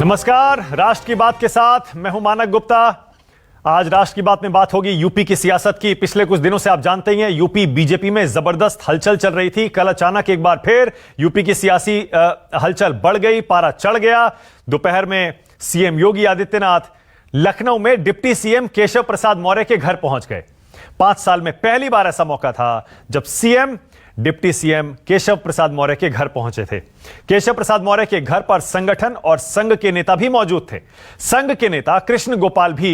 नमस्कार, राष्ट्र की बात के साथ मैं हूं मानक गुप्ता। आज राष्ट्र की बात में बात होगी यूपी की सियासत की। पिछले कुछ दिनों से आप जानते ही हैं यूपी बीजेपी में जबरदस्त हलचल चल रही थी। कल अचानक एक बार फिर यूपी की सियासी हलचल बढ़ गई, पारा चढ़ गया। दोपहर में सीएम योगी आदित्यनाथ लखनऊ में डिप्टी सीएम केशव प्रसाद मौर्य के घर पहुंच गए। 5 साल में पहली बार ऐसा मौका था जब CM deputy CM Keshav Prasad Maurya के घर पहुंचे थे। केशव प्रसाद मौर्य के घर पर संगठन और संघ के नेता भी मौजूद थे। संघ के नेता कृष्ण गोपाल भी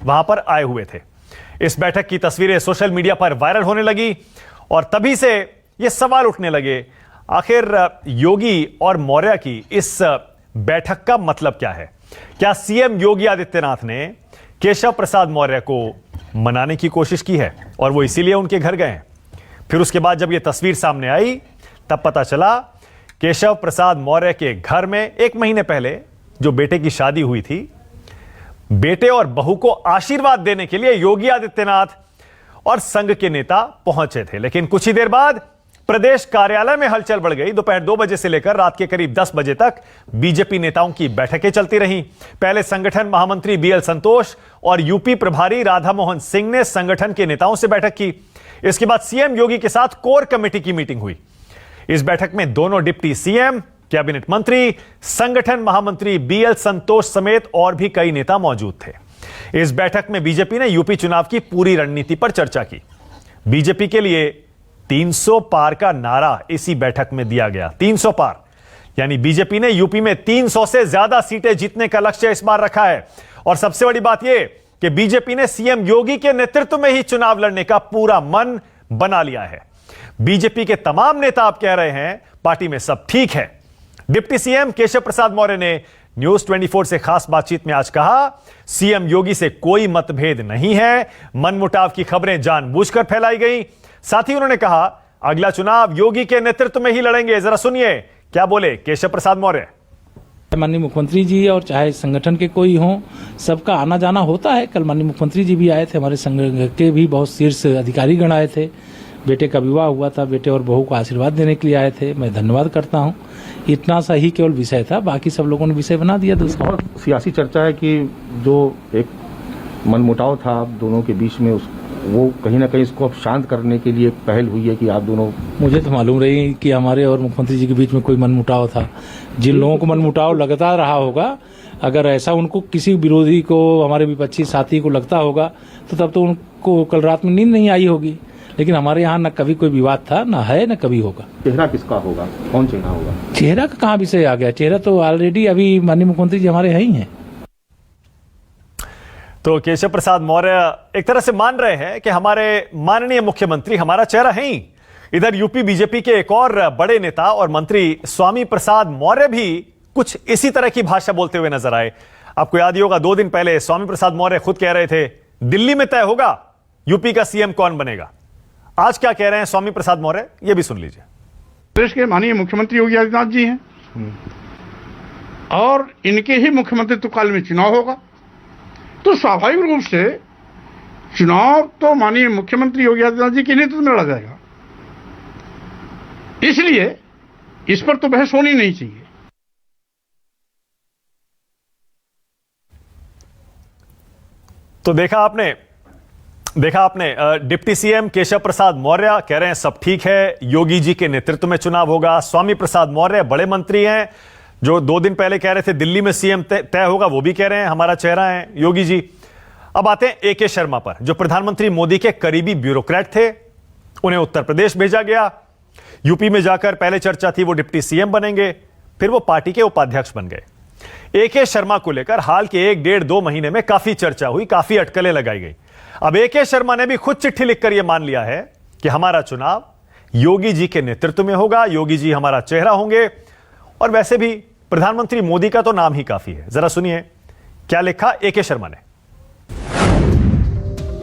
वहां पर आए हुए थे। इस बैठक की तस्वीरें सोशल मीडिया पर वायरल होने लगी और तभी से यह सवाल उठने लगे, आखिर योगी और मौर्य की इस बैठक का मतलब क्या है? क्या सीएम योगी आदित्यनाथ ने केशव प्रसाद मौर्य को मनाने की कोशिश की है और वो इसीलिए उनके घर गए हैं? फिर उसके बाद जब यह तस्वीर सामने आई तब पता चला केशव प्रसाद मौर्य के घर में 1 महीने पहले जो बेटे की शादी हुई थी, बेटे और बहू को आशीर्वाद देने के लिए योगी आदित्यनाथ और संघ के नेता पहुंचे थे। लेकिन कुछ ही देर बाद प्रदेश कार्यालय में हलचल बढ़ गई। दोपहर 2 बजे से लेकर रात के करीब 10 बजे तक बीजेपी नेताओं की बैठकें चलती रहीं। पहले संगठन महामंत्री बीएल संतोष और यूपी प्रभारी राधा मोहन सिंह ने संगठन के नेताओं से बैठक की। इसके बाद सीएम योगी के साथ कोर कमेटी की मीटिंग हुई। इस बैठक में दोनों डिप्टी सीएम, कैबिनेट मंत्री, संगठन महामंत्री बीएल संतोष समेत और भी कई नेता मौजूद थे। इस बैठक में बीजेपी ने यूपी चुनाव की पूरी रणनीति पर चर्चा की। बीजेपी के लिए 300 पार का नारा इसी बैठक में दिया गया। 300 पार यानी बीजेपी ने यूपी में 300 से ज्यादा सीटें जीतने का लक्ष्य इस बार रखा है। और सबसे बड़ी बात यह कि बीजेपी ने सीएम योगी के नेतृत्व में ही चुनाव लड़ने का पूरा मन बना लिया है। बीजेपी के तमाम नेता अब कह रहे हैं पार्टी में सब ठीक है। डिप्टी सीएम केशव प्रसाद मौर्य ने न्यूज 24 से खास बातचीत में आज कहा, सीएम योगी से कोई मतभेद नहीं है, मनमुटाव की खबरें जानबूझकर फैलाई गई। साथ ही उन्होंने कहा अगला चुनाव योगी के नेतृत्व में ही लड़ेंगे। जरा सुनिए क्या बोले केशव प्रसाद मौर्य। माननीय मुख्यमंत्री जी और चाहे संगठन के कोई हों, सबका आना जाना होता है। कल माननीय मुख्यमंत्री जी भी आए थे, हमारे संघ के भी बहुत शीर्ष अधिकारीगण आए थे। बेटे का विवाह हुआ था, बेटे और बहू को आशीर्वाद देने के लिए आए थे। मैं धन्यवाद करता हूं। इतना सा ही केवल विषय था, बाकी सब लोगों ने विषय बना दिया दूसरा। बहुत सियासी चर्चा है कि जो एक मनमुटाव था आप दोनों के बीच में, वो कहीं ना कहीं इसको अब शांत करने के लिए एक पहल हुई है कि आप दोनों। मुझे तो मालूम रही कि हमारे और मुख्यमंत्री जी के बीच में कोई मनमुटाव था। जिन लोगों को मनमुटाव लगता रहा होगा, अगर ऐसा उनको किसी विरोधी को, हमारे विपक्षी साथी को लगता होगा तो तब तो उनको कल रात में नींद नहीं आई होगी। लेकिन हमारे यहाँ न कभी कोई विवाद था, न है, न कभी होगा। चेहरा किसका होगा, कौन चेहरा होगा? चेहरा का कहाँ विषय आ गया? चेहरा तो ऑलरेडी अभी माननीय मुख्यमंत्री जी हमारे ही हैं। तो केशव प्रसाद मौर्य एक तरह से मान रहे हैं कि हमारे माननीय मुख्यमंत्री हमारा चेहरा है ही। इधर यूपी बीजेपी के एक और बड़े नेता और मंत्री स्वामी प्रसाद मौर्य भी कुछ इसी तरह की भाषा बोलते हुए नजर आए। आपको याद ही होगा 2 दिन पहले स्वामी प्रसाद मौर्य खुद कह रहे थे दिल्ली में तय होगा यूपी का सीएम कौन बनेगा। आज क्या कह रहे हैं स्वामी प्रसाद मौर्य, यह भी सुन लीजिए। प्रदेश के माननीय मुख्यमंत्री योगी आदित्यनाथ जी हैं और इनके ही मुख्यमंत्रित्व काल में चुनाव होगा, तो स्वाभाविक रूप से चुनाव तो माननीय मुख्यमंत्री योगी आदित्यनाथ जी के नेतृत्व में लड़ा जाएगा। इसलिए इस पर तो बहस होनी नहीं चाहिए। तो देखा आपने डिप्टी सीएम केशव प्रसाद मौर्य कह रहे हैं सब ठीक है, योगी जी के नेतृत्व में चुनाव होगा। स्वामी प्रसाद मौर्य बड़े मंत्री हैं, जो 2 दिन पहले कह रहे थे दिल्ली में सीएम तय होगा, वो भी कह रहे हैं हमारा चेहरा है योगी जी। अब आते हैं एके शर्मा पर, जो प्रधानमंत्री मोदी के करीबी ब्यूरोक्रेट थे। उन्हें उत्तर प्रदेश भेजा गया। यूपी में जाकर पहले चर्चा थी वो डिप्टी सीएम बनेंगे, फिर वो पार्टी के उपाध्यक्ष बन गए। एके शर्मा को लेकर हाल के 1-1.5-2 महीने में काफी चर्चा हुई, काफी अटकलें लगाई गई। अब एके शर्मा ने भी खुद चिट्ठी लिखकर यह मान लिया है कि हमारा चुनाव योगी जी के नेतृत्व में होगा, योगी जी हमारा चेहरा होंगे। और वैसे भी प्रधानमंत्री मोदी का तो नाम ही काफी है। जरा सुनिए क्या लिखा एके शर्मा ने।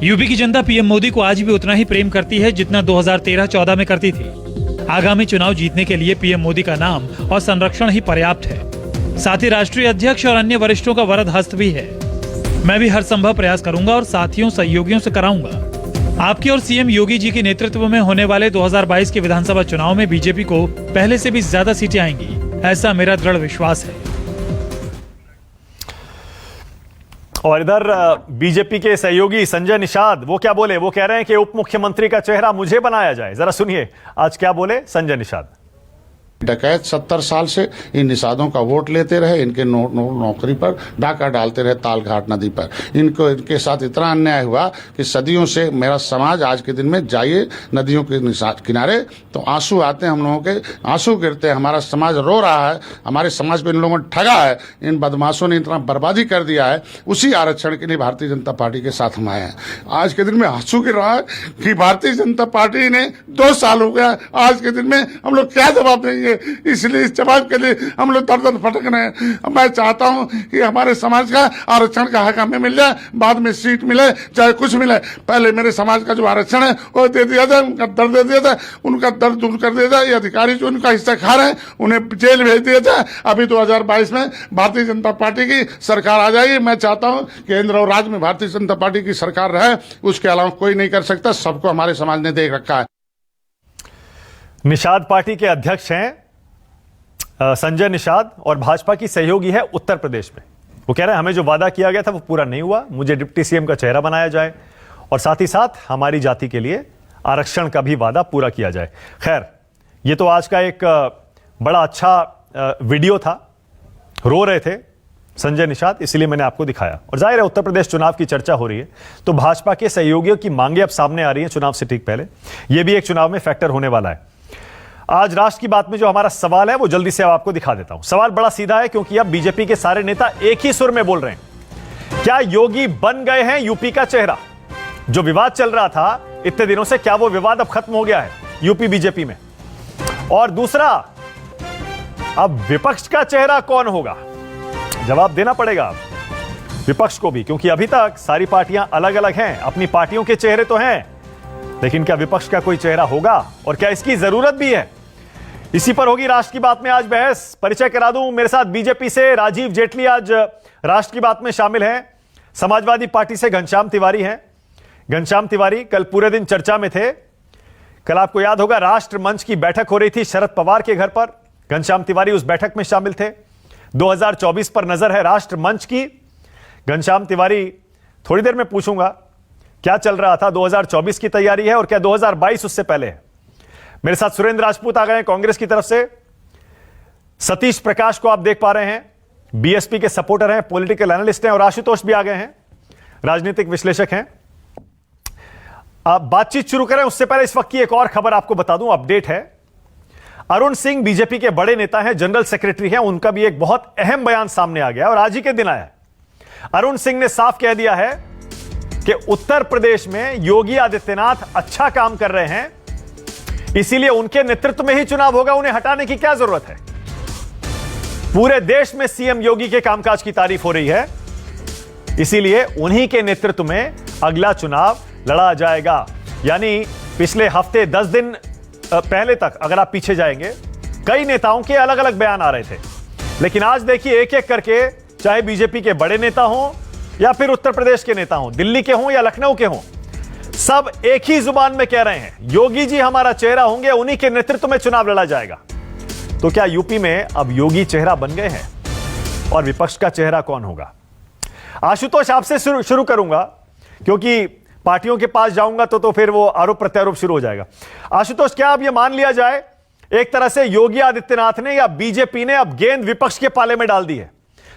यूपी की जनता पीएम मोदी को आज भी उतना ही प्रेम करती है जितना 2013-14 में करती थी। आगामी चुनाव जीतने के लिए पीएम मोदी का नाम और संरक्षण ही पर्याप्त है। साथ ही राष्ट्रीय अध्यक्ष और अन्य वरिष्ठों का वरद हस्त भी है। मैं भी हर संभव प्रयास करूंगा और साथियों सहयोगियों से कराऊंगा। आपके और सीएम योगी जी के नेतृत्व में होने वाले 2022 के विधानसभा चुनाव में बीजेपी को पहले से भी ज्यादा सीटें आएंगी, ऐसा मेरा दृढ़ विश्वास है। और इधर बीजेपी के सहयोगी संजय निषाद वो क्या बोले? वो कह रहे हैं कि उप मुख्यमंत्री का चेहरा मुझे बनाया जाए। जरा सुनिए आज क्या बोले संजय निषाद। डकैत 70 साल से इन निषादों का वोट लेते रहे, इनके नौकरी पर डाका डालते रहे तालघाट नदी पर। इनके साथ इतना अन्याय हुआ कि सदियों से मेरा समाज आज के दिन में जाइए नदियों के किनारे तो आंसू आते हैं, हम लोगों के आंसू गिरते हैं, हमारा समाज रो रहा है, हमारे समाज पे इन लोगों ने ठगा है, इन बदमाशों ने इतना बर्बादी कर दिया है। उसी आरक्षण के लिए भारतीय जनता पार्टी के साथ हम आए हैं। आज के दिन में आंसू गिर रहा है कि भारतीय जनता पार्टी ने 2 साल हो गया, आज के दिन में हम लोग क्या जवाब देंगे? इसलिए इस जवाब के लिए हम लोग दर दर भटक रहे हैं। मैं चाहता हूं कि हमारे समाज का आरक्षण का हक हमें मिल जाए, बाद में सीट मिले चाहे कुछ मिले, पहले मेरे समाज का जो आरक्षण है वो दे दिया जाए, उनका दर्द दे दिया जाए, उनका दर्द दूर कर दिया जाए। ये अधिकारी जो उनका हिस्सा खा रहे हैं उन्हें जेल भेज दिया जाए। अभी 2022 में भारतीय जनता पार्टी की सरकार आ जाएगी। मैं चाहता हूं केंद्र और राज्य में भारतीय जनता पार्टी की सरकार रहे, उसके अलावा कोई नहीं कर सकता। सबको हमारे समाज ने देख रखा है। निषाद पार्टी के अध्यक्ष हैं संजय निषाद और भाजपा की सहयोगी है उत्तर प्रदेश में। वो कह रहे हैं हमें जो वादा किया गया था वो पूरा नहीं हुआ, मुझे डिप्टी सीएम का चेहरा बनाया जाए और साथ ही साथ हमारी जाति के लिए आरक्षण का भी वादा पूरा किया जाए। खैर, ये तो आज का एक बड़ा अच्छा वीडियो था। रो रहे थे संजय निषाद, इसलिए मैंने आपको दिखाया। और जाहिर है उत्तर प्रदेश चुनाव की चर्चा हो रही है तो भाजपा के सहयोगियों की मांगे अब सामने आ रही हैं चुनाव से ठीक पहले। यह भी एक चुनाव में फैक्टर होने वाला है। आज राष्ट्र की बात में जो हमारा सवाल है वो जल्दी से अब आपको दिखा देता हूं। सवाल बड़ा सीधा है क्योंकि अब बीजेपी के सारे नेता एक ही सुर में बोल रहे हैं। क्या योगी बन गए हैं यूपी का चेहरा? जो विवाद चल रहा था इतने दिनों से, क्या वो विवाद अब खत्म हो गया है यूपी बीजेपी में? और दूसरा, अब विपक्ष का चेहरा कौन होगा? जवाब देना पड़ेगा अब विपक्ष को भी, क्योंकि अभी तक सारी पार्टियां अलग अलग हैं, अपनी पार्टियों के चेहरे तो हैं, लेकिन क्या विपक्ष का कोई चेहरा होगा और क्या इसकी जरूरत भी है? इसी पर होगी राष्ट्र की बात में आज बहस। परिचय करा दूं, मेरे साथ बीजेपी से राजीव जेटली आज राष्ट्र की बात में शामिल हैं। समाजवादी पार्टी से घनश्याम तिवारी हैं। घनश्याम तिवारी कल पूरे दिन चर्चा में थे। कल आपको याद होगा राष्ट्र मंच की बैठक हो रही थी शरद पवार के घर पर। घनश्याम तिवारी उस बैठक में शामिल थे। 2024 पर नजर है राष्ट्र मंच की। घनश्याम तिवारी, थोड़ी देर में पूछूंगा क्या चल रहा था, 2024 की तैयारी है और क्या 2022 उससे पहले है। मेरे साथ सुरेंद्र राजपूत आ गए हैं कांग्रेस की तरफ से। सतीश प्रकाश को आप देख पा रहे हैं, बीएसपी के सपोर्टर हैं, पॉलिटिकल एनालिस्ट हैं। और आशुतोष भी आ गए हैं, राजनीतिक विश्लेषक हैं। आप बातचीत शुरू करें उससे पहले इस वक्त की एक और खबर आपको बता दूं, अपडेट है। अरुण सिंह बीजेपी के बड़े नेता हैं, जनरल सेक्रेटरी हैं, उनका भी एक बहुत अहम बयान सामने आ गया और आज ही के दिन आया है। अरुण सिंह ने साफ कह दिया है कि उत्तर प्रदेश में योगी आदित्यनाथ अच्छा काम कर रहे हैं, इसीलिए उनके नेतृत्व में ही चुनाव होगा, उन्हें हटाने की क्या जरूरत है। पूरे देश में सीएम योगी के कामकाज की तारीफ हो रही है, इसीलिए उन्हीं के नेतृत्व में अगला चुनाव लड़ा जाएगा। यानी पिछले हफ्ते 10 दिन पहले तक अगर आप पीछे जाएंगे, कई नेताओं के अलग अलग बयान आ रहे थे, लेकिन आज देखिए एक एक करके, चाहे बीजेपी के बड़े नेता हों या फिर उत्तर प्रदेश के नेता हों, दिल्ली के हों या लखनऊ के हों, सब एक ही जुबान में कह रहे हैं योगी जी हमारा चेहरा होंगे, उन्हीं के नेतृत्व में चुनाव लड़ा जाएगा। तो क्या यूपी में अब योगी चेहरा बन गए हैं और विपक्ष का चेहरा कौन होगा? आशुतोष आपसे शुरू करूंगा, क्योंकि पार्टियों के पास जाऊंगा तो फिर वो आरोप प्रत्यारोप शुरू हो जाएगा। आशुतोष, क्या अब यह मान लिया जाए एक तरह से योगी आदित्यनाथ ने या बीजेपी ने अब गेंद विपक्ष के पाले में डाल दी है?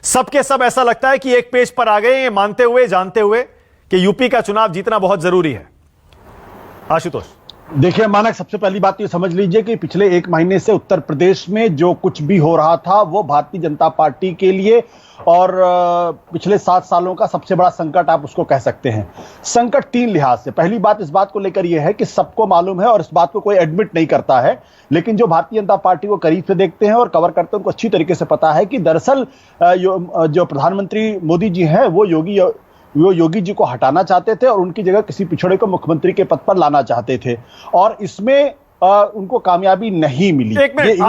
सबके सब ऐसा लगता है कि एक पेज पर आ गए, ये मानते हुए जानते हुए कि यूपी का चुनाव जीतना बहुत जरूरी है। आशुतोष, देखिए मानक, सबसे पहली बात तो ये समझ लीजिए कि पिछले 1 महीने से उत्तर प्रदेश में जो कुछ भी हो रहा था वो भारतीय जनता पार्टी के लिए और पिछले 7 सालों का सबसे बड़ा संकट आप उसको कह सकते हैं। संकट 3 लिहाज से। पहली बात इस बात को लेकर यह है कि सबको मालूम है और इस बात को कोई एडमिट नहीं करता है, लेकिन जो भारतीय जनता पार्टी को करीब से देखते हैं और कवर करते हैं उनको अच्छी तरीके से पता है कि दरअसल जो प्रधानमंत्री मोदी जी हैं वो योगी जी को हटाना चाहते थे और उनकी जगह किसी पिछड़े को मुख्यमंत्री के पद पर लाना चाहते थे, और इसमें उनको कामयाबी नहीं मिली। एक मिनट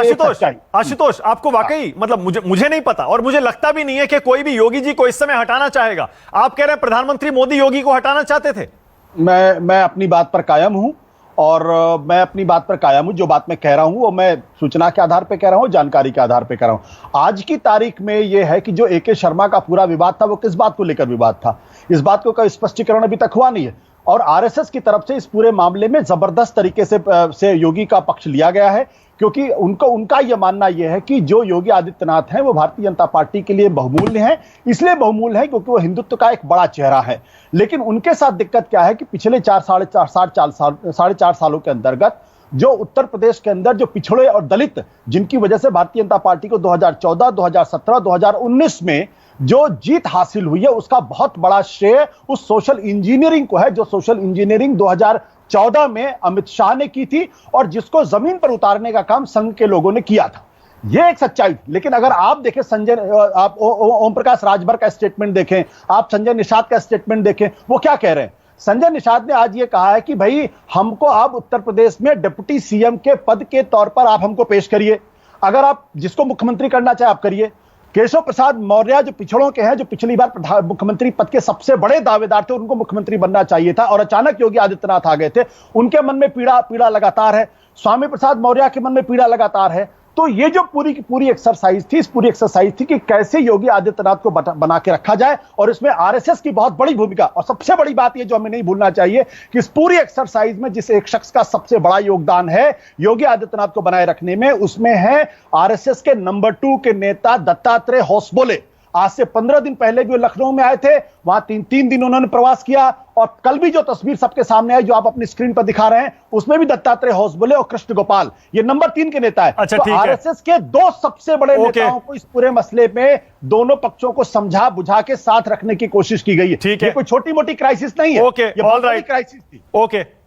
आशुतोष, आपको वाकई मतलब मुझे नहीं पता और मुझे लगता भी नहीं है कि कोई भी योगी जी को इस समय हटाना चाहेगा। आप कह रहे हैं प्रधानमंत्री मोदी योगी को हटाना चाहते थे? मैं अपनी बात पर कायम हूं और मैं अपनी बात पर कायम हूं। जो बात मैं कह रहा हूं वो मैं सूचना के आधार पर कह रहा हूं, जानकारी के आधार पर कह रहा हूं। आज की तारीख में यह है कि जो ए.के. शर्मा का पूरा विवाद था वो किस बात को लेकर विवाद था, इस बात को कोई स्पष्टीकरण अभी तक हुआ नहीं है। और आरएसएस की तरफ से इस पूरे मामले में जबरदस्त तरीके से योगी का पक्ष लिया गया है, क्योंकि उनका यह मानना यह है कि जो योगी आदित्यनाथ हैं वो भारतीय जनता पार्टी के लिए बहुमूल्य हैं। इसलिए बहुमूल्य है क्योंकि वो हिंदुत्व का एक बड़ा चेहरा है। लेकिन उनके साथ दिक्कत क्या है कि पिछले साढ़े चार सालों के अंतर्गत जो उत्तर प्रदेश के अंदर जो पिछड़े और दलित, जिनकी वजह से भारतीय जनता पार्टी को 2014, 2017, 2019 में जो जीत हासिल हुई है, उसका बहुत बड़ा श्रेय उस सोशल इंजीनियरिंग को है, जो सोशल इंजीनियरिंग 2014 में अमित शाह ने की थी और जिसको जमीन पर उतारने का काम संघ के लोगों ने किया था। यह एक सच्चाई। लेकिन अगर आप देखें आप ओम प्रकाश राजभर का स्टेटमेंट देखें, आप संजय निषाद का स्टेटमेंट देखें, वो क्या कह रहे हैं। संजय निषाद ने आज ये कहा है कि भाई हमको आप उत्तर प्रदेश में डिप्टी सीएम के पद के तौर पर आप हमको पेश करिए, अगर आप जिसको मुख्यमंत्री करना चाहे आप करिए। केशव प्रसाद मौर्य जो पिछड़ों के हैं, जो पिछली बार मुख्यमंत्री पद के सबसे बड़े दावेदार थे, उनको मुख्यमंत्री बनना चाहिए था और अचानक योगी आदित्यनाथ आ गए थे। उनके मन में पीड़ा लगातार है। स्वामी प्रसाद मौर्य के मन में पीड़ा लगातार है। तो ये जो पूरी की पूरी एक्सरसाइज थी, इस पूरी एक्सरसाइज थी कि कैसे योगी आदित्यनाथ को बना के रखा जाए, और इसमें आरएसएस की बहुत बड़ी भूमिका। और सबसे बड़ी बात ये जो हमें नहीं भूलना चाहिए कि इस पूरी एक्सरसाइज में जिस एक शख्स का सबसे बड़ा योगदान है योगी आदित्यनाथ को बनाए रखने में, उसमें है आरएसएस के नंबर 2 के नेता दत्तात्रेय होसबोले। आज से 15 दिन पहले भी वो लखनऊ में आए थे, वहां तीन दिन उन्होंने प्रवास किया। और कल भी जो तस्वीर सबके सामने आई, जो आप अपनी स्क्रीन पर दिखा रहे हैं, उसमें भी दत्तात्रेय होसबोले और कृष्ण गोपाल ये नंबर 3 के नेता है। अच्छा, तो ठीक है। आरएसएस के 2 सबसे बड़े नेताओं को इस पूरे मसले में दोनों पक्षों को समझा बुझा के साथ रखने की कोशिश की गई है। ठीक है। ये कोई छोटी मोटी क्राइसिस नहीं है, ओके, ये बहुत बड़ी क्राइसिस थी।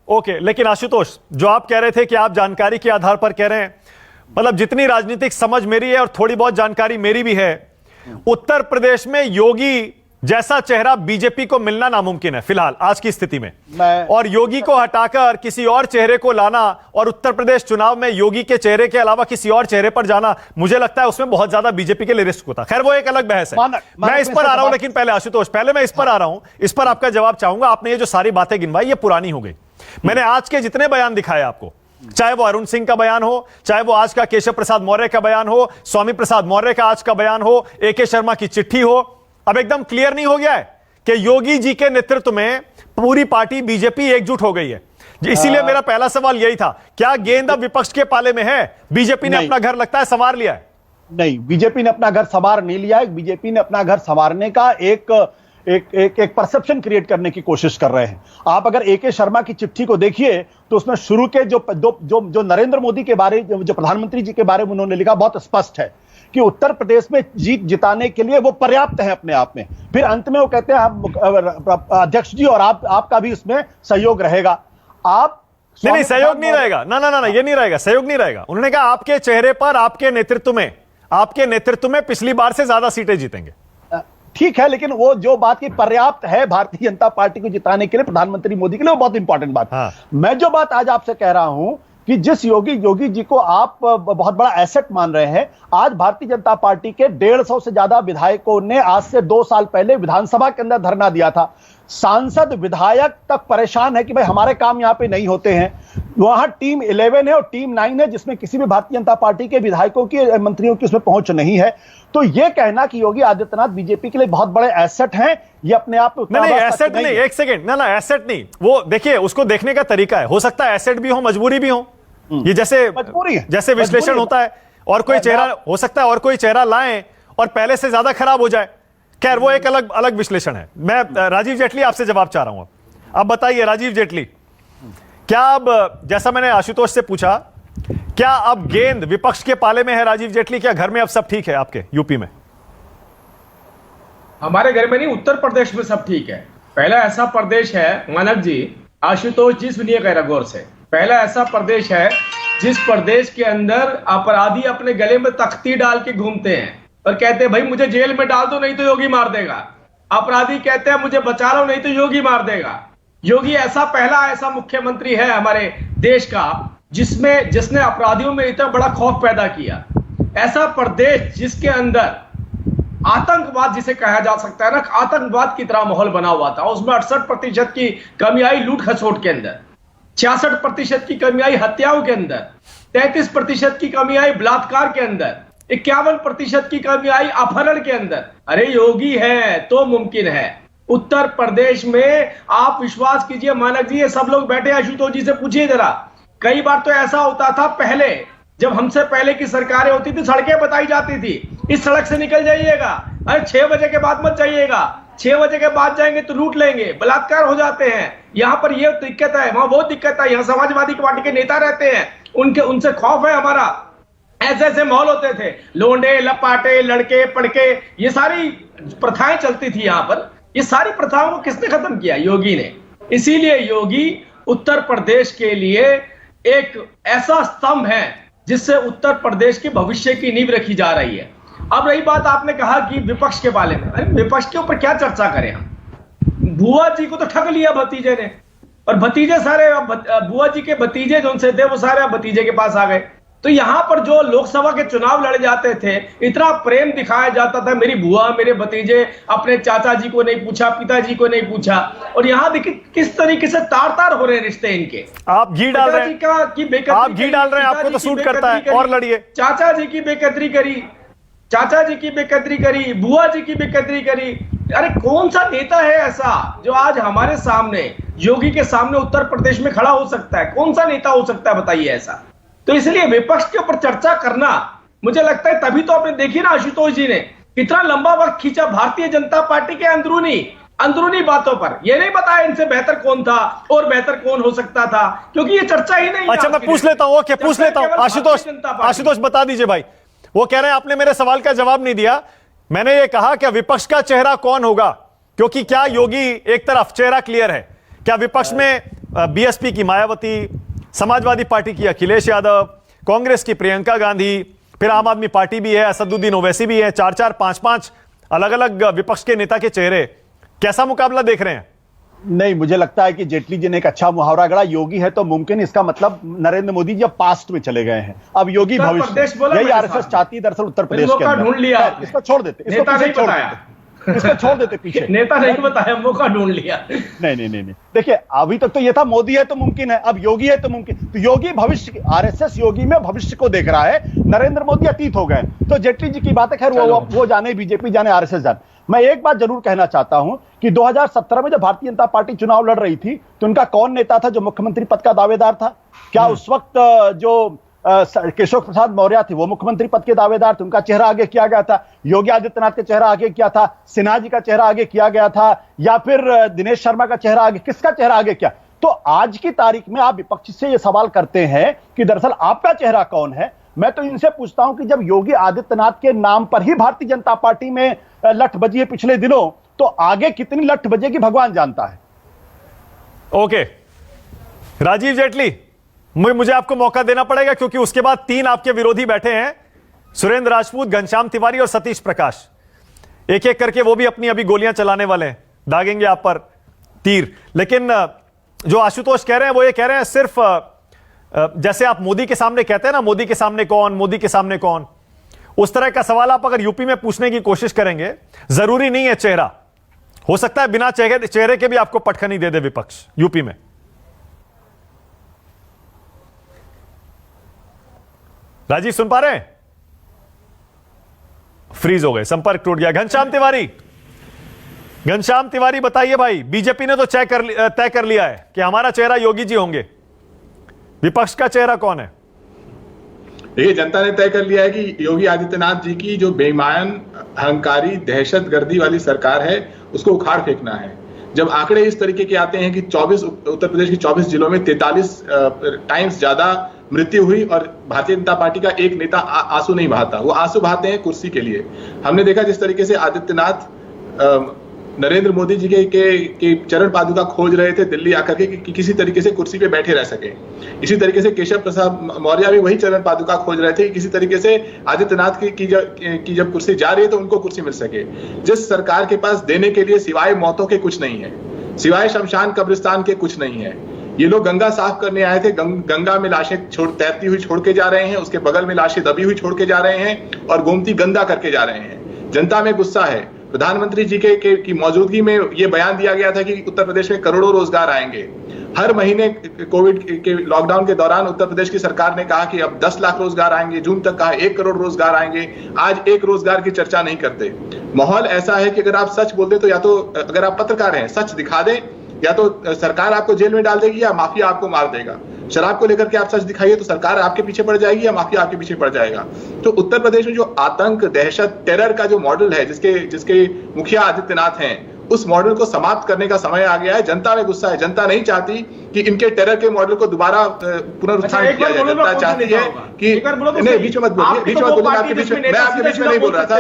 ओके। लेकिन आशुतोष, जो आप कह रहे थे कि आप जानकारी के आधार पर कह रहे हैं, मतलब जितनी राजनीतिक समझ मेरी है और थोड़ी बहुत जानकारी मेरी भी है, उत्तर प्रदेश में योगी जैसा चेहरा बीजेपी को मिलना नामुमकिन है फिलहाल आज की स्थिति में। और योगी को हटाकर किसी और चेहरे को लाना और उत्तर प्रदेश चुनाव में योगी के चेहरे के अलावा किसी और चेहरे पर जाना, मुझे लगता है उसमें बहुत ज्यादा बीजेपी के लिए रिस्क होता। खैर वो एक अलग बहस है, मैं इस पर आ रहा हूं। लेकिन पहले आशुतोष, पहले मैं इस पर आ रहा हूं, इस पर आपका जवाब चाहूंगा। आपने ये जो सारी बातें गिनवाई ये पुरानी हो गई। मैंने आज के जितने बयान दिखाए आपको, चाहे वो अरुण सिंह का बयान हो, चाहे वो आज का केशव प्रसाद मौर्य का बयान हो, स्वामी प्रसाद मौर्य का आज का बयान हो, ए.के. शर्मा की चिट्ठी हो, अब एकदम क्लियर नहीं हो गया है कि योगी जी के नेतृत्व में पूरी पार्टी बीजेपी एकजुट हो गई है। इसीलिए मेरा पहला सवाल यही था, क्या गेंद अब विपक्ष के पाले में है? बीजेपी ने अपना घर लगता है संवार लिया है। नहीं, बीजेपी ने अपना घर संवार नहीं लिया है। बीजेपी ने अपना घर संवारने का एक परसेप्शन क्रिएट करने की कोशिश कर रहे हैं। आप अगर ए.के. शर्मा की चिट्ठी को देखिए तो उसमें शुरू के जो नरेंद्र मोदी के बारे, जो प्रधानमंत्री जी के बारे में उन्होंने लिखा, बहुत स्पष्ट है कि उत्तर प्रदेश में जीत जिताने के लिए वो पर्याप्त है अपने आप में। फिर अंत में वो कहते हैं अध्यक्ष जी और आपका भी इसमें सहयोग रहेगा। आप नहीं, सहयोग नहीं रहेगा। ना, ये नहीं रहेगा, सहयोग नहीं रहेगा। उन्होंने कहा आपके चेहरे पर, आपके नेतृत्व में पिछली बार से ज्यादा सीटें जीतेंगे। ठीक है, लेकिन वो जो बात की पर्याप्त है भारतीय जनता पार्टी को जिताने के लिए, प्रधानमंत्री मोदी के लिए, वो बहुत इंपॉर्टेंट बात है। मैं जो बात आज आपसे कह रहा हूं कि जिस योगी जी को आप बहुत बड़ा एसेट मान रहे हैं, आज भारतीय जनता पार्टी के 150 से ज्यादा विधायकों ने आज से 2 साल पहले विधानसभा के अंदर धरना दिया था। सांसद विधायक तक परेशान है कि भाई हमारे काम यहां पे नहीं होते हैं। वहां टीम 11 है और टीम 9 है, जिसमें किसी भी भारतीय जनता पार्टी के विधायकों की, मंत्रियों की उसमें पहुंच नहीं है। तो यह कहना कि योगी आदित्यनाथ बीजेपी के लिए बहुत बड़े एसेट हैं, ये अपने आप में नहीं, एसेट नहीं, एक सेकंड, ना एसेट नहीं, वो देखिए उसको देखने का तरीका है। हो सकता है एसेट भी हो, मजबूरी भी हो, ये जैसे विश्लेषण होता है। और कोई चेहरा हो सकता है, और कोई चेहरा लाएं और पहले से ज्यादा खराब हो जाए। खैर वो एक अलग विश्लेषण है। मैं राजीव जेटली आपसे जवाब चाह रहा हूं। अब बताइए राजीव जेटली, क्या अब, जैसा मैंने आशुतोष से पूछा, क्या अब गेंद विपक्ष के पाले में है राजीव जेटली? क्या घर में अब सब ठीक है आपके यूपी में? हमारे घर में नहीं, उत्तर प्रदेश में सब ठीक है। पहला ऐसा प्रदेश है, मानव जी, आशुतोष जी सुनिए गैर गौर से, पहला ऐसा प्रदेश है जिस प्रदेश के अंदर अपराधी अपने गले में तख्ती डाल के घूमते हैं और कहते हैं भाई मुझे जेल में डाल दो नहीं तो योगी मार देगा। अपराधी कहते हैं मुझे बचा लो नहीं तो योगी मार देगा। योगी पहला ऐसा मुख्यमंत्री है हमारे देश का जिसने अपराधियों में इतना बड़ा खौफ पैदा किया। ऐसा प्रदेश जिसके अंदर आतंकवाद जिसे कहा जा सकता है ना, आतंकवाद की तरह माहौल बना हुआ था, उसमें 68% की कमी आई लूट खसोट के अंदर। 66% की कमी आई हत्याओं के अंदर, 33% की कमी आई बलात्कार के अंदर, 51% की कमी आई अपहरण के अंदर। अरे योगी है तो मुमकिन है। उत्तर प्रदेश में आप विश्वास कीजिए मानक जी, ये सब लोग बैठे आशुतोष जी से पूछिए जरा, कई बार तो ऐसा होता था पहले, जब हमसे पहले की सरकारें होती थी, सड़कें बताई जाती थी, इस सड़क से निकल जाइएगा, अरे 6 बजे के बाद मत जाइएगा, 6 बजे के बाद जाएंगे तो रूट लेंगे, बलात्कार हो जाते हैं। यहां पर ये दिक्कत है, वहां बहुत दिक्कत है। यहां समाजवादी पार्टी के नेता रहते हैं, उनसे खौफ है हमारा। ऐसे ऐसे माहौल होते थे, लोंडे लपाटे लड़के पड़के, ये सारी प्रथाएं चलती थी यहां पर। ये सारी प्रथाओं को किसने खत्म किया? योगी ने। इसीलिए योगी उत्तर प्रदेश के लिए एक ऐसा स्तंभ है जिससे उत्तर प्रदेश के भविष्य की नींव रखी जा रही है। अब रही बात, आपने कहा कि विपक्ष के बारे में, अरे विपक्ष के ऊपर क्या चर्चा करें हम? बुआ जी को तो ठग लिया भतीजे ने, और भतीजे सारे बुआ जी के भतीजे जो उनसे थे वो सारे भतीजे के पास आ गए। तो यहां पर जो लोकसभा के चुनाव लड़े जाते थे, इतना प्रेम दिखाया जाता था, मेरी बुआ मेरे भतीजे, अपने चाचा जी को नहीं पूछा, पिताजी को नहीं पूछा, और यहां देखिए किस तरीके से तार तार हो रहे हैं रिश्ते इनके। आप घी डाल रहे हैं, आप घी डाल रहे हैं, आपको तो सूट करता है, और लड़िए। चाचा जी की बेकदरी करी, चाचा जी की बेकदरी करी, बुआ जी की बेकदरी करी। अरे कौन सा नेता है ऐसा जो आज हमारे सामने, योगी के सामने उत्तर प्रदेश में खड़ा हो सकता है? कौन सा नेता हो सकता है बताइए ऐसा? तो इसलिए विपक्ष के ऊपर चर्चा करना, मुझे लगता है तभी तो आपने देखी ना आशुतोष जी ने इतना लंबा वक्त खींचा भारतीय जनता पार्टी के अंदरूनी बातों पर। ये नहीं बताया इनसे बेहतर कौन था और बेहतर कौन हो सकता था, क्योंकि ये चर्चा ही नहीं। अच्छा, मैं पूछ लेता हूं, ओके पूछ लेता हूं। आशुतोष बता दीजिए भाई, वो कह रहे हैं आपने मेरे सवाल का जवाब नहीं दिया। मैंने ये कहा क्या विपक्ष का चेहरा कौन होगा, क्योंकि क्या योगी एक तरफ चेहरा क्लियर है, क्या विपक्ष में बीएसपी की मायावती, समाजवादी पार्टी की अखिलेश यादव, कांग्रेस की प्रियंका गांधी, फिर आम आदमी पार्टी भी है, असदुद्दीन ओवैसी भी है, 4-4, 5-5 अलग अलग विपक्ष के नेता के चेहरे। कैसा मुकाबला देख रहे हैं? नहीं, मुझे लगता है कि जेटली जी ने एक अच्छा मुहावरा गढ़ा, योगी है तो मुमकिन। इसका मतलब नरेंद्र मोदी जी अब पास्ट में चले गए हैं, अब योगी भविष्य। यही आरएसएस चाहती है दरअसल उत्तर प्रदेश के अंदर। ढूंढ लिया, इसको छोड़ देते, इसको छोड़ देते पीछे। नेता नहीं बताया, मौका ढूंढ लिया। नहीं। देखिए, अभी तक तो ये था मोदी है तो मुमकिन है, अब योगी है तो मुमकिन। तो योगी भविष्य, आरएसएस योगी में भविष्य को देख रहा है, नरेंद्र मोदी अतीत हो गए। तो जेटली जी की बात है, खैर वो जाने, बीजेपी जाने, आरएसएस जाने। मैं एक बात जरूर कहना चाहता हूं कि 2017 में जब भारतीय जनता पार्टी चुनाव लड़ रही थी तो उनका कौन नेता था जो मुख्यमंत्री पद का दावेदार था? क्या उस वक्त जो केशव प्रसाद मौर्य थे वो मुख्यमंत्री पद के दावेदार थे? उनका चेहरा आगे किया गया था। योगी आदित्यनाथ का चेहरा आगे किया था, सिन्हा जी का चेहरा आगे किया गया था, या फिर दिनेश शर्मा का चेहरा आगे, किसका चेहरा आगे किया? तो आज की तारीख में आप विपक्ष से ये सवाल करते हैं कि दरअसल आपका चेहरा कौन है। मैं तो इनसे पूछता हूं कि जब योगी आदित्यनाथ के नाम पर ही भारतीय जनता पार्टी में लठ बजी है पिछले दिनों, तो आगे कितनी लठ बजेगी भगवान जानता है। ओके, राजीव जेटली, मुझे आपको मौका देना पड़ेगा क्योंकि उसके बाद 3 आपके विरोधी बैठे हैं, सुरेंद्र राजपूत, घनश्याम तिवारी और सतीश प्रकाश। एक एक करके वो भी अपनी अभी गोलियां चलाने वाले हैं, दागेंगे आप पर तीर। लेकिन जो आशुतोष कह रहे हैं वो ये कह रहे हैं, सिर्फ जैसे आप मोदी के सामने कहते हैं ना, मोदी के सामने कौन, मोदी के सामने कौन, उस तरह का सवाल आप अगर यूपी में पूछने की कोशिश करेंगे, जरूरी नहीं है चेहरा, हो सकता है बिना चेहरे के भी आपको पटखनी दे दे विपक्ष यूपी में। राजीव सुन पा रहे हैं? फ्रीज हो गए, संपर्क टूट गया। घनश्याम तिवारी बताइए भाई, बीजेपी ने तो तय कर लिया है कि हमारा चेहरा योगी जी होंगे, विपक्ष का चेहरा कौन है? देखिए, जनता ने तय कर लिया है कि योगी आदित्यनाथ जी की जो बेईमान, अहंकारी, दहशतगर्दी वाली सरकार है उसको उखाड़ फेंकना है। जब आंकड़े इस तरीके के आते हैं कि उत्तर प्रदेश के 24 जिलों में 43 टाइम्स ज्यादा मृत्यु हुई और भारतीय जनता पार्टी का एक नेता आंसू नहीं बहाता, वो आंसू बहाते हैं कुर्सी के लिए। हमने देखा जिस तरीके से आदित्यनाथ नरेंद्र मोदी जी के चरण पादुका खोज रहे थे दिल्ली आकर के कि किसी तरीके से कुर्सी पे बैठे रह सके। इसी तरीके से केशव प्रसाद मौर्य भी वही चरण पादुका खोज रहे थे कि किसी तरीके से आदित्यनाथ की जब कुर्सी जा रही है तो उनको कुर्सी मिल सके। जिस सरकार के पास देने के लिए सिवाय मौतों के कुछ नहीं है, सिवाय शमशान कब्रिस्तान के कुछ नहीं है। ये लोग गंगा साफ करने आए थे, गंगा में लाशें तैरती हुई छोड़ के जा रहे हैं, उसके बगल में लाशें दबी हुई छोड़ के जा रहे हैं और गोमती गंदा करके जा रहे हैं। जनता में गुस्सा है। प्रधानमंत्री जी की मौजूदगी में ये बयान दिया गया था कि उत्तर प्रदेश में करोड़ों रोजगार आएंगे। हर महीने कोविड के लॉकडाउन के दौरान उत्तर प्रदेश की सरकार ने कहा कि अब 10 लाख रोजगार आएंगे, जून तक कहा 1 करोड़ रोजगार आएंगे। आज एक रोजगार की चर्चा नहीं करते। माहौल ऐसा है कि अगर आप सच बोलते तो या तो अगर आप पत्रकार हैं सच दिखा दें, या तो सरकार आपको जेल में डाल देगी या माफिया आपको मार देगा। शराब को लेकर के आप सच दिखाइए तो सरकार आपके पीछे पड़ जाएगी या माफिया आपके पीछे पड़ जाएगा। तो उत्तर प्रदेश में जो आतंक, दहशत, टेरर का जो मॉडल है, जिसके मुखिया आदित्यनाथ हैं, उस मॉडल को समाप्त करने का समय आ गया है। जनता में गुस्सा है। जनता नहीं चाहती कि इनके टेरर के मॉडल को दोबारा पुनरुत्थान किया जाए। जनता चाहती है कि नहीं, बीच में मत बोलिए, बीच में मत बोलिए। मैं आपके बीच में नहीं बोल रहा था।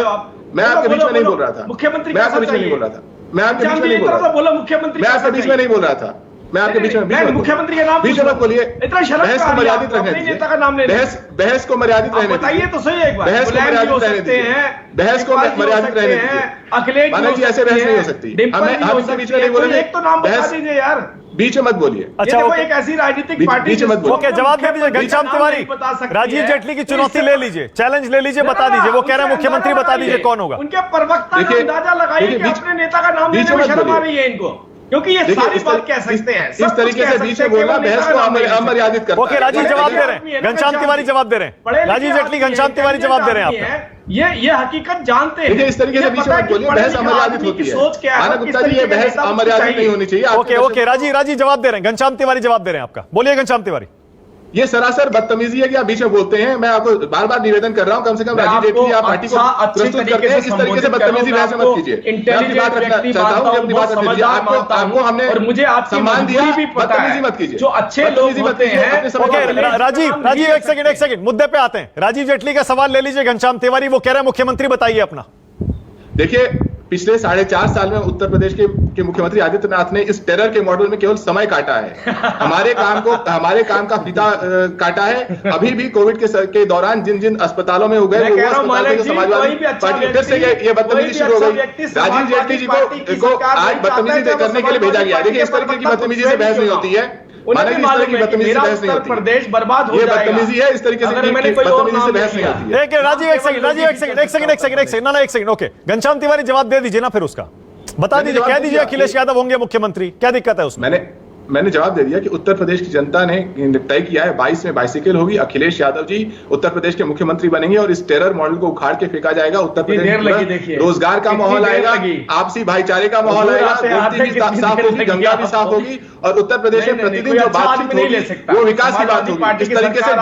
मैं आपके बीच में नहीं बोल रहा था। मुख्यमंत्री मैं आपके बीच में नहीं बोल रहा था। मैं आपके बीच में नहीं बोल रहा था। बोला मुख्यमंत्री, मैं आपके बीच में नहीं बोल रहा था। मैं आपके बीच में मुख्यमंत्री का नाम बीच में बोलिए। इतना बहस को मर्यादित रहने दीजिए। नेता का नाम ले बहस को मर्यादित रहने दीजिए। बताइए तो सही एक बार। बहस को मर्यादित रहने दीजिए। बहस को मर्यादित रहने दीजिए। अखिलेश माना जी ऐसे बहस नहीं हो सकती। हम इसके बीच में नहीं बोलेंगे। एक तो नाम बता दीजिए यार, बीच में मत बोलिए। अच्छा, एक ऐसी राजनीतिक पार्टी बीच में मत बोलिए। ओके, जवाब दे दीजिए। घनश्याम तिवारी, राजीव जेटली की चुनौती ले लीजिए, चैलेंज ले लीजिए, बता दीजिए। वो कह रहे हैं मुख्यमंत्री, बता दीजिए कौन होगा। उनके प्रवक्ता का अंदाजा लगाइए कि अपने नेता का नाम लेने में शर्म आ रही है इनको, क्योंकि ये सारी बात कह सकते हैं। इस तरीके से बीच में बोलना बहस को अमर्यादित करता है। ओके, राजीव जवाब दे रहे हैं, घनश्याम तिवारी जवाब दे रहे हैं। राजीव जेटली, घनश्याम तिवारी जवाब दे रहे हैं आपका। ये हकीकत जानते हैं। इस तरीके से बीच में बोलिए, बहस अमर्यादित होती है। सोच क्या है, गुप्ता जी, ये बहस अमर्यादित नहीं होनी चाहिए। ओके, राजीव जवाब दे रहे हैं, घनश्याम तिवारी जवाब दे रहे हैं आपका। बोलिए घनश्याम तिवारी। ये सरासर बदतमीजी है कि आप बीच में बोलते हैं। मैं आपको बार बार निवेदन कर रहा हूं, कम से कम राजीव जेटली आप पार्टी को प्रस्तुत करते हैं, इस तरीके से बदतमीजी बहस मत कीजिए। मैं अपनी बात रखना चाहता हूं, अपनी बात रख लीजिए। आपको हमने और मुझे आपकी सम्मान दिया, भी पता बदतमीजी है। मत कीजिए। जो अच्छे लोग होते हैं। ओके, राजीव एक सेकंड, मुद्दे पे आते हैं। राजीव जेटली का सवाल ले लीजिए। घनश्याम तिवारी वो कह रहे हैं मुख्यमंत्री, बताइए अपना। देखिए, पिछले 4.5 साल में उत्तर प्रदेश के मुख्यमंत्री आदित्यनाथ ने इस टेरर के मॉडल में केवल समय काटा है। हमारे काम का फीता काटा है। अभी भी कोविड के दौरान जिन अस्पतालों में हो गए, वो अस्पताल में समाजवादी पार्टी फिर से ये बदतमीजी शुरू हो गई। राजीव जेटली जी को आज बदतमीजी करने के लिए भेजा गया। देखिए, इस तरीके की बदतमीजी से बहस नहीं होती है। प्रदेश बर्बाद हो जाएगा। बदतमीजी है, इस तरीके से बदतमीजी से बहस नहीं होती है। राजीव एक सेकंड। ओके, घनश्याम तिवारी जवाब दे दीजिए ना, फिर उसका बता दीजिए। कह दीजिए अखिलेश यादव होंगे मुख्यमंत्री, क्या दिक्कत है उसमें? मैंने जवाब दे दिया कि उत्तर प्रदेश की जनता ने तय किया है 22 में बाइसिकल होगी। अखिलेश यादव जी उत्तर प्रदेश के मुख्यमंत्री बनेंगे और इस टेरर मॉडल को उखाड़ के फेंका जाएगा। उत्तर प्रदेश में रोजगार का माहौल आएगा, आपसी भाईचारे का माहौल आएगा, गोमती भी साफ होगी, गंगा भी साफ होगी और उत्तर प्रदेश में प्रतिदिन जो बातचीत होगी वो विकास की बात होगी। इस तरीके से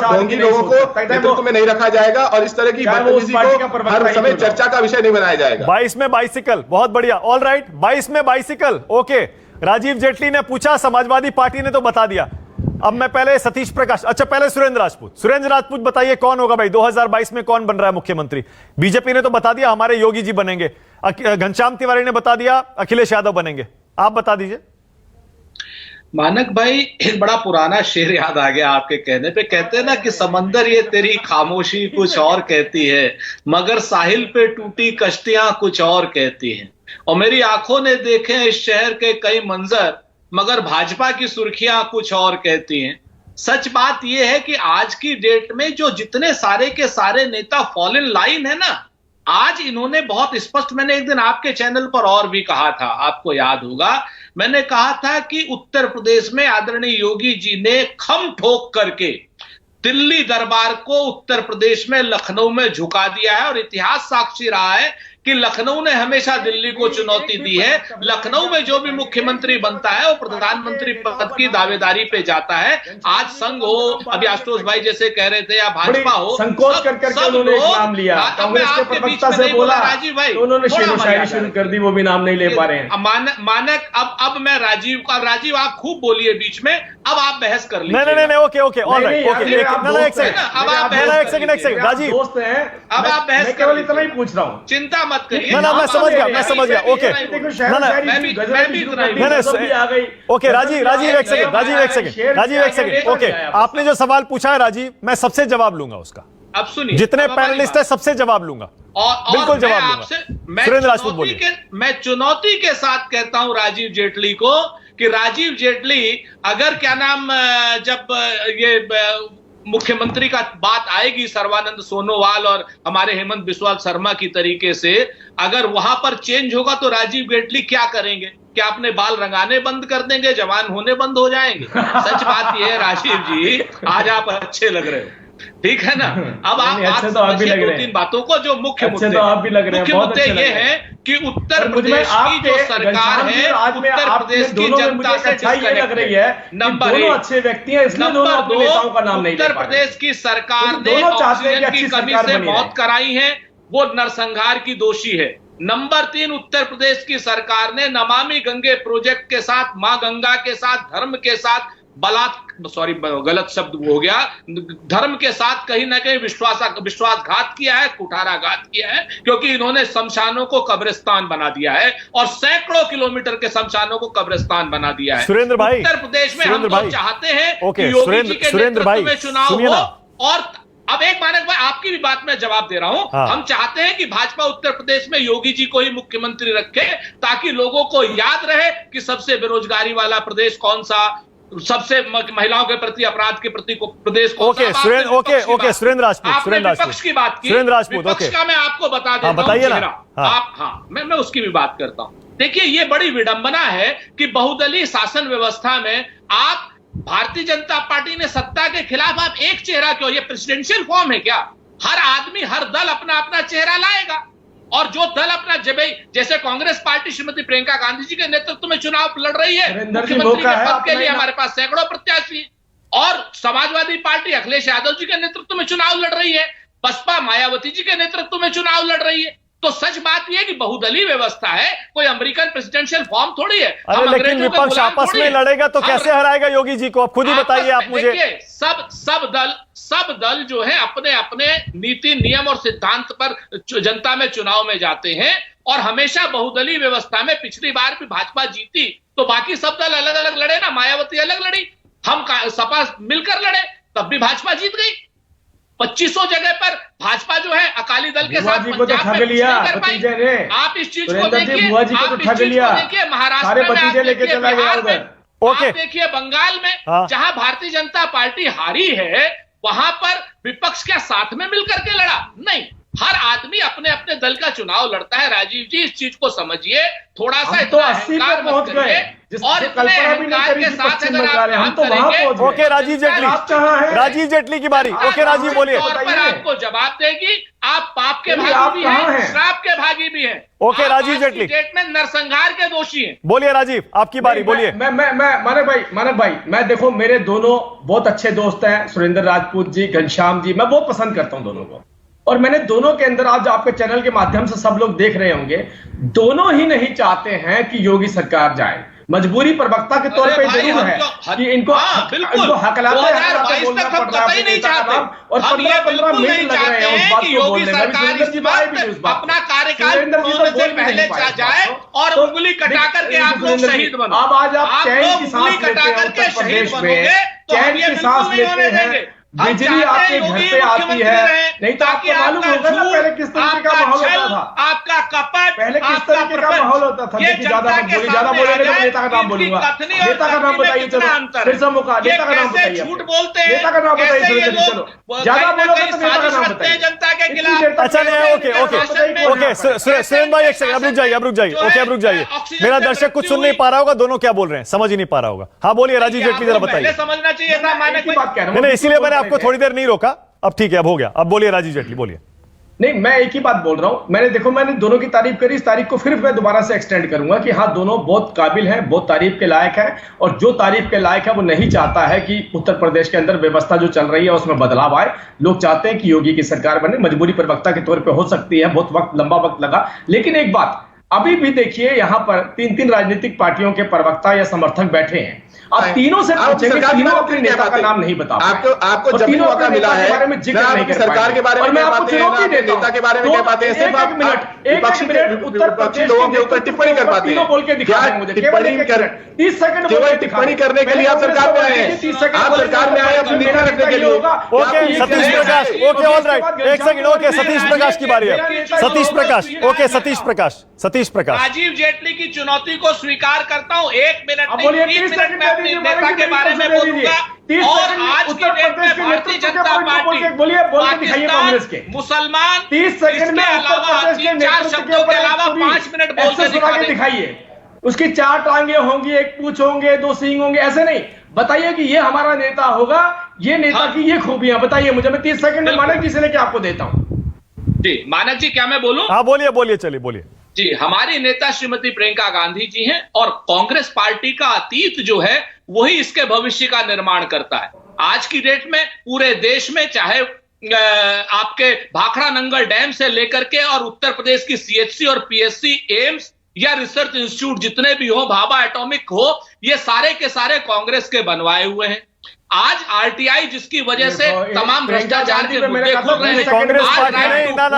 ढोंगी लोगों को नेतृत्व में नहीं रखा जाएगा और इस तरह की बदतमीजी को हर समय चर्चा का विषय नहीं बनाया जाएगा। 22 में बाइसिकल, बहुत बढ़िया, ऑल राइट, 22 में बाइसिकल। ओके, राजीव जेटली ने पूछा, समाजवादी पार्टी ने तो बता दिया। अब मैं पहले सतीश प्रकाश, अच्छा पहले सुरेंद्र राजपूत बताइए कौन होगा भाई 2022 में, कौन बन रहा है मुख्यमंत्री? बीजेपी ने तो बता दिया हमारे योगी जी बनेंगे, घनश्याम तिवारी ने बता दिया अखिलेश यादव बनेंगे, आप बता दीजिए। मानक भाई, एक बड़ा पुराना शेर याद आ गया आपके कहने पे। कहते हैं ना कि समंदर ये तेरी खामोशी कुछ और कहती है, मगर साहिल पे टूटी कश्तियां कुछ और कहती हैं। और मेरी आंखों ने देखे इस शहर के कई मंजर, मगर भाजपा की सुर्खियां कुछ और कहती हैं। सच बात यह है कि आज की डेट में जो जितने सारे के सारे नेता फॉल इन लाइन है ना, आज इन्होंने बहुत स्पष्ट, मैंने एक दिन आपके चैनल पर और भी कहा था, आपको याद होगा, मैंने कहा था कि उत्तर प्रदेश में आदरणीय योगी जी ने खम ठोक करके दिल्ली दरबार को उत्तर प्रदेश में लखनऊ में झुका दिया है। और इतिहास साक्षी रहा है कि लखनऊ ने हमेशा दिल्ली को चुनौती दी है। लखनऊ में जो भी मुख्यमंत्री बनता है वो प्रधानमंत्री पद की दावेदारी पे जाता है। आज संघ हो, अभी आशुतोष भाई जैसे कह रहे थे, या भाजपा हो, संकोच करके उन्होंने नाम लिया। कांग्रेस के प्रवक्ता से बोला राजीव भाई, उन्होंने शेर शुरू कर दी, वो भी नाम नहीं ले पा रहे हैं। मानक, अब मैं राजीव आप खूब बोलिए बीच में, अब आप बहस कर लीजिए। नहीं, ओके, ऑलराइट, ओके, एक सेकंड, राजीव दोस्त हैं, अब आप बहस, केवल इतना ही पूछ रहा हूँ, चिंता मत करिए। मैं समझ गया, ओके। ओके, राजीव एक सेकंड, ओके। आपने जो सवाल पूछा है राजीव, मैं सबसे जवाब लूंगा उसका। अब सुनिए, जितने पैनलिस्ट है सबसे जवाब लूंगा, बिल्कुल जवाब लूंगा। सुरेंद्र राजपूत बोलिए। मैं चुनौती के साथ कहता हूं राजीव जेटली को कि राजीव जेटली अगर क्या नाम, जब ये मुख्यमंत्री का बात आएगी सर्बानंद सोनोवाल और हमारे हेमंत बिस्वा शर्मा की तरीके से, अगर वहां पर चेंज होगा तो राजीव जेटली क्या करेंगे? क्या अपने बाल रंगाने बंद कर देंगे, जवान होने बंद हो जाएंगे? सच बात यह है राजीव जी, आज आप अच्छे लग रहे हो, ठीक है ना। अब आप समझिए दो तीन बातों को, जो मुख्य मुद्दे मुख्य मुद्दे ये हैं कि उत्तर प्रदेश की जो सरकार है, उत्तर प्रदेश की जनता से डिस्कनेक्ट रही है। नंबर एक, अच्छे व्यक्ति हैं, इसलिए नंबर दो, नेताओं का नाम नहीं उत्तर प्रदेश की सरकार ने ऑक्सीजन की कमी से मौत कराई है, वो नरसंहार की दोषी है। नंबर 3, उत्तर प्रदेश की सरकार ने नमामि गंगे प्रोजेक्ट के साथ, मां गंगा के साथ, धर्म के साथ गलत शब्द हो गया, धर्म के साथ कहीं ना कहीं विश्वासघात किया है, कुठाराघात किया है, क्योंकि इन्होंने शमशानों को कब्रिस्तान बना दिया है और सैकड़ों किलोमीटर के शमशानों को कब्रिस्तान बना दिया है। सुरेंद्र भाई, उत्तर प्रदेश में हम तो चाहते हैं कि योगी सुरेंद्र जी के सुरेंद्र भाई, नेतृत्व में चुनाव सुनिए हो। ना। और अब एक मानक भाई, आपकी भी बात में जवाब दे रहा हूं। हाँ। हम चाहते हैं कि भाजपा उत्तर प्रदेश में योगी जी को ही मुख्यमंत्री रखे, ताकि लोगों को याद रहे कि सबसे बेरोजगारी वाला प्रदेश कौन सा, सबसे महिलाओं के प्रति अपराध के प्रति प्रदेश कौन सा। सुरेंद्र राजपूत, आपने विपक्ष की बात की, सुरेंद्र राजपूत, विपक्ष का मैं आपको बता देता हूं, बताइए ना। आप मैं उसकी भी बात करता हूं। देखिए, ये बड़ी विडंबना है कि बहुदलीय शासन व्यवस्था में आप भारतीय जनता पार्टी ने सत्ता के खिलाफ आप एक चेहरा क्यों? ये प्रेसिडेंशियल फॉर्म है क्या? हर आदमी, हर दल अपना अपना चेहरा लाएगा, और जो दल अपना, जैसे कांग्रेस पार्टी श्रीमती प्रियंका गांधी जी के नेतृत्व में चुनाव लड़ रही है, मुख्यमंत्री के पद के लिए हमारे पास सैकड़ों प्रत्याशी, और समाजवादी पार्टी अखिलेश यादव जी के नेतृत्व में चुनाव लड़ रही है, बसपा मायावती जी के नेतृत्व में चुनाव लड़ रही है। तो सच बात यह है कि बहुदलीय व्यवस्था है, कोई अमेरिकन प्रेसिडेंशियल फॉर्म थोड़ी है। अरे लेकिन विपक्ष आपस में लड़ेगा तो कैसे हराएगा योगी जी को? आप खुद ही बताइए। आप मुझे सब दल जो है अपने अपने नीति, नियम और सिद्धांत पर जनता में चुनाव में जाते हैं, और हमेशा बहुदलीय व्यवस्था में पिछली बार भी भाजपा जीती, तो बाकी सब दल अलग अलग लड़े ना। मायावती अलग लड़ी, हम सपा मिलकर लड़े, तब भी भाजपा जीत गई। 2500 जगह पर भाजपा जो है अकाली दल के साथ पंजाब में कर पाई। आप इस चीज को देखिए, महाराष्ट्र में, आप देखिए बंगाल में, जहां भारतीय जनता पार्टी हारी है, वहां पर विपक्ष क्या साथ में मिलकर के लड़ा? नहीं, हर आदमी अपने अपने दल का चुनाव लड़ता है। राजीव जी, इस चीज को समझिए, थोड़ा सा तो 80 पर पहुंच गए, और कल्पना भी नहीं करी के साथ अगर आप तो वहां पहुंच गए। ओके राजीव जेटली की बारी। ओके राजीव बोलिए। आपको जवाब देगी, आप पाप के भागी भी हैं, श्राप के भागी भी हैं। ओके राजीव जेटली में नरसंहार के दोषी हैं। बोलिए राजीव, आपकी बारी, बोलिए। मैं मानक भाई, मैं देखो, मेरे दोनों बहुत अच्छे दोस्त हैं, सुरेंद्र राजपूत जी, घनश्याम जी, मैं बहुत पसंद करता हूं दोनों को, और मैंने दोनों के अंदर, आज आपके चैनल के माध्यम से सब लोग देख रहे होंगे, दोनों ही नहीं चाहते हैं कि योगी सरकार जाए। मजबूरी प्रवक्ता के तौर पे जरूर है कि इनको हकलाते बोलना पड़ रहा है, और 15-15 मिनट लग रहे हैं उस बात को बोलने में। अपना कार्यकाल से पहले जाए और उंगली कटा करके आप लोग शहीद बनो। अब आज आप चैन की सांस लेते हैं उत्तर प्रदेश में, चैन की सांस लेते हैं, बिजली आपके घर पे आती है, नहीं तो आपको मालूम होगा ना पहले किस तरीके का माहौल होता था, आपका कपट, पहले किस तरीके का माहौल होता था। देखिए, ज्यादा बोलेंगे तो नेता का नाम बोलूंगा। नेता का नाम बताइए, चलो फिर से मौका, नेता का नाम बताइए, झूठ बोलते हैं, नेता का नाम बताइए, चलो ज्यादा बोलोगे तो नेता का नाम बताइए, जनता के खिलाफ। अच्छा नहीं, ओके सुरेंद्र भाई, एक सेकंड, अब रुक जाइए। ओके, अब रुक जाइए। मेरा दर्शक कुछ सुन नहीं पा रहा होगा, दोनों क्या बोल रहे हैं समझ ही नहीं पा रहा होगा। हाँ बोलिए राजीव जेटली, जरा बताइए। समझना चाहिए था, मैंने इसीलिए मैंने आपको थोड़ी देर नहीं रोका। अब ठीक है, अब हो गया। अब बोलिए राजीव जेटली, बोलिए। नहीं, मैं एक ही बात बोल रहा हूं। मैंने दोनों की तारीफ करी, इस तारीफ को फिर मैं दोबारा से एक्सटेंड करूंगा कि हाँ, दोनों बहुत काबिल हैं, बहुत तारीफ के लायक है, और जो तारीफ के लायक है वो नहीं चाहता है कि उत्तर प्रदेश के अंदर व्यवस्था जो चल रही है उसमें बदलाव आए। लोग चाहते हैं कि योगी की सरकार बने। मजबूरी प्रवक्ता के तौर पर हो सकती है, बहुत लंबा वक्त लगा, लेकिन एक बात अभी भी देखिए, यहां पर 3 राजनीतिक पार्टियों के प्रवक्ता या समर्थक बैठे हैं। आप तीनों से पूछेंगे, तीनों अपने नेता का नाम नहीं बता पाए। आपको जब भी मौका मिला है बारे में जिक्र नहीं कर सरकार के बारे में कह पाते हैं, नेता के बारे में कह पाते हैं, सिर्फ आप विपक्षी लोगों के ऊपर टिप्पणी कर पाते हैं। बोल के दिखाएंगे मुझे, केवल 30 सेकंड केवल टिप्पणी करने के लिए आप सरकार में आए हैं। आप सरकार में आए अपनी नेता रखने के लिए। ओके सतीश प्रकाश, ओके ऑल राइट, एक सेकंड। ओके सतीश प्रकाश की बारी है। सतीश प्रकाश, ओके सतीश प्रकाश। राजीव जेटली की चुनौती को स्वीकार करता हूं। 1 मिनट नहीं, 30 मिनट में अपने नेता के बारे में बोलूंगा। और आज की डेट में भारतीय जनता पार्टी, पाकिस्तान, मुसलमान, 30 सेकंड में अलावा 3-4 शब्दों के अलावा 5 मिनट बोल के दिखाइए। उसकी 4 टांगे होंगी, एक पूंछ होंगे, 2 सींग होंगे, ऐसे नहीं। बताइए कि ये हमारा नेता होगा, ये नेता की ये खूबियां बताइए मुझे। मैं 30 सेकंड में मानक जी से लेके आपको देता हूं। जी मानक जी, क्या मैं बोलूं? हाँ बोलिए बोलिए, चलिए बोलिए। जी, हमारी नेता श्रीमती प्रियंका गांधी जी हैं और कांग्रेस पार्टी का अतीत जो है वही इसके भविष्य का निर्माण करता है। आज की डेट में पूरे देश में चाहे आपके भाखड़ा नंगल डैम से लेकर के और उत्तर प्रदेश की सीएचसी और पीएससी, एम्स या रिसर्च इंस्टीट्यूट जितने भी हो, भाभा एटॉमिक हो, ये सारे के सारे कांग्रेस के बनवाए हुए हैं। आज आरटीआई जिसकी वजह से तमाम भ्रष्टाचार के मुद्दे खुल रहे हैं। कांग्रेस पार्टी नहीं, ना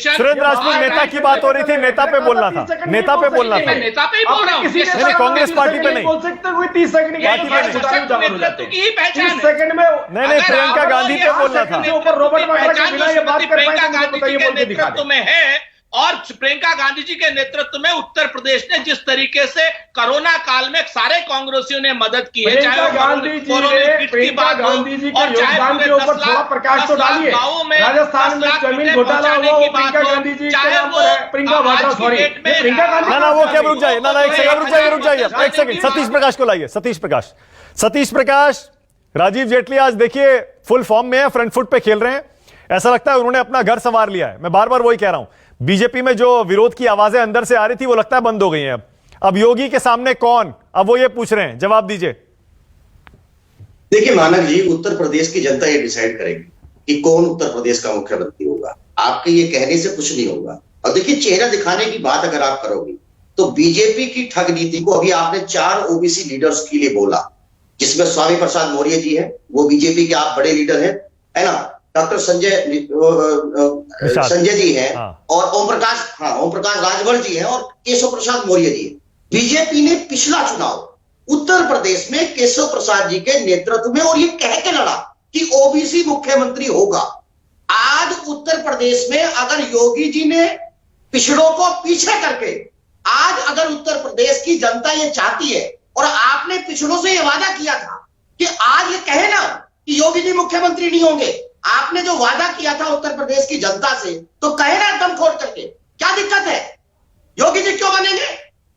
सुरेंद्र राजपूत, नेता की बात हो रही थी, नेता पे बोलना था, नेता पे बोलना था। नेता पे ही बोल रहा हूँ, नहीं, कांग्रेस पार्टी पे नहीं बोल सकते हुए 30 सेकंड नेतृत्व की ही पहचान है। सेकंड में नहीं, प्रियंका गांधी पे बोलना था। ऊपर रोबोट प्रियंका गांधी जी के नेतृत्व में है और प्रियंका गांधी जी के नेतृत्व में उत्तर प्रदेश ने जिस तरीके से कोरोना काल में सारे कांग्रेसियों ने मदद की है, चाहे गांधी जी के योगदान के ऊपर थोड़ा प्रकाश तो डालिए। राजस्थान में जमीन घोटाला हुआ, वो प्रियंका गांधी जी के नाम पर है। प्रियंका वाड्रा, सॉरी, प्रियंका गांधी। ना वो क्या, रुक जाइए, ना एक सेकंड, रुक जाइए एक सेकंड। सतीश प्रकाश को लाइए, सतीश प्रकाश। राजीव जेटली आज देखिए फुल फॉर्म में है, फ्रंट फुट पे खेल रहे हैं। ऐसा लगता है उन्होंने अपना घर संवार लिया है। मैं बार बार वही कह रहा हूं, बीजेपी में जो विरोध की आवाजें अंदर से आ रही थी वो लगता है बंद हो गई हैं। अब योगी के सामने कौन, अब वो ये पूछ रहे हैं, जवाब दीजिए। देखिए मानक जी, उत्तर प्रदेश की जनता ये डिसाइड करेगी कि कौन उत्तर प्रदेश का मुख्यमंत्री होगा। आपके ये कहने से कुछ नहीं होगा। और देखिए, चेहरा दिखाने की बात अगर आप करोगे तो बीजेपी की ठग नीति को अभी आपने 4 ओबीसी लीडर्स के लिए बोला, जिसमें स्वामी प्रसाद मौर्य जी है, वो बीजेपी के आप बड़े लीडर है ना, डॉक्टर संजय जी हैं, और ओम प्रकाश राजभर जी हैं, और केशव प्रसाद मौर्य जी हैं। बीजेपी ने पिछला चुनाव उत्तर प्रदेश में केशव प्रसाद जी के नेतृत्व में और ये कह के लड़ा कि ओबीसी मुख्यमंत्री होगा। आज उत्तर प्रदेश में अगर योगी जी ने पिछड़ों को पीछे करके, आज अगर उत्तर प्रदेश की जनता ये चाहती है, और आपने पिछड़ों से ये वादा किया था कि आज ये कहे ना कि योगी जी मुख्यमंत्री नहीं होंगे, आपने जो वादा किया था उत्तर प्रदेश की जनता से, तो कहे ना दम खोल करके, क्या दिक्कत है? योगी जी क्यों बनेंगे?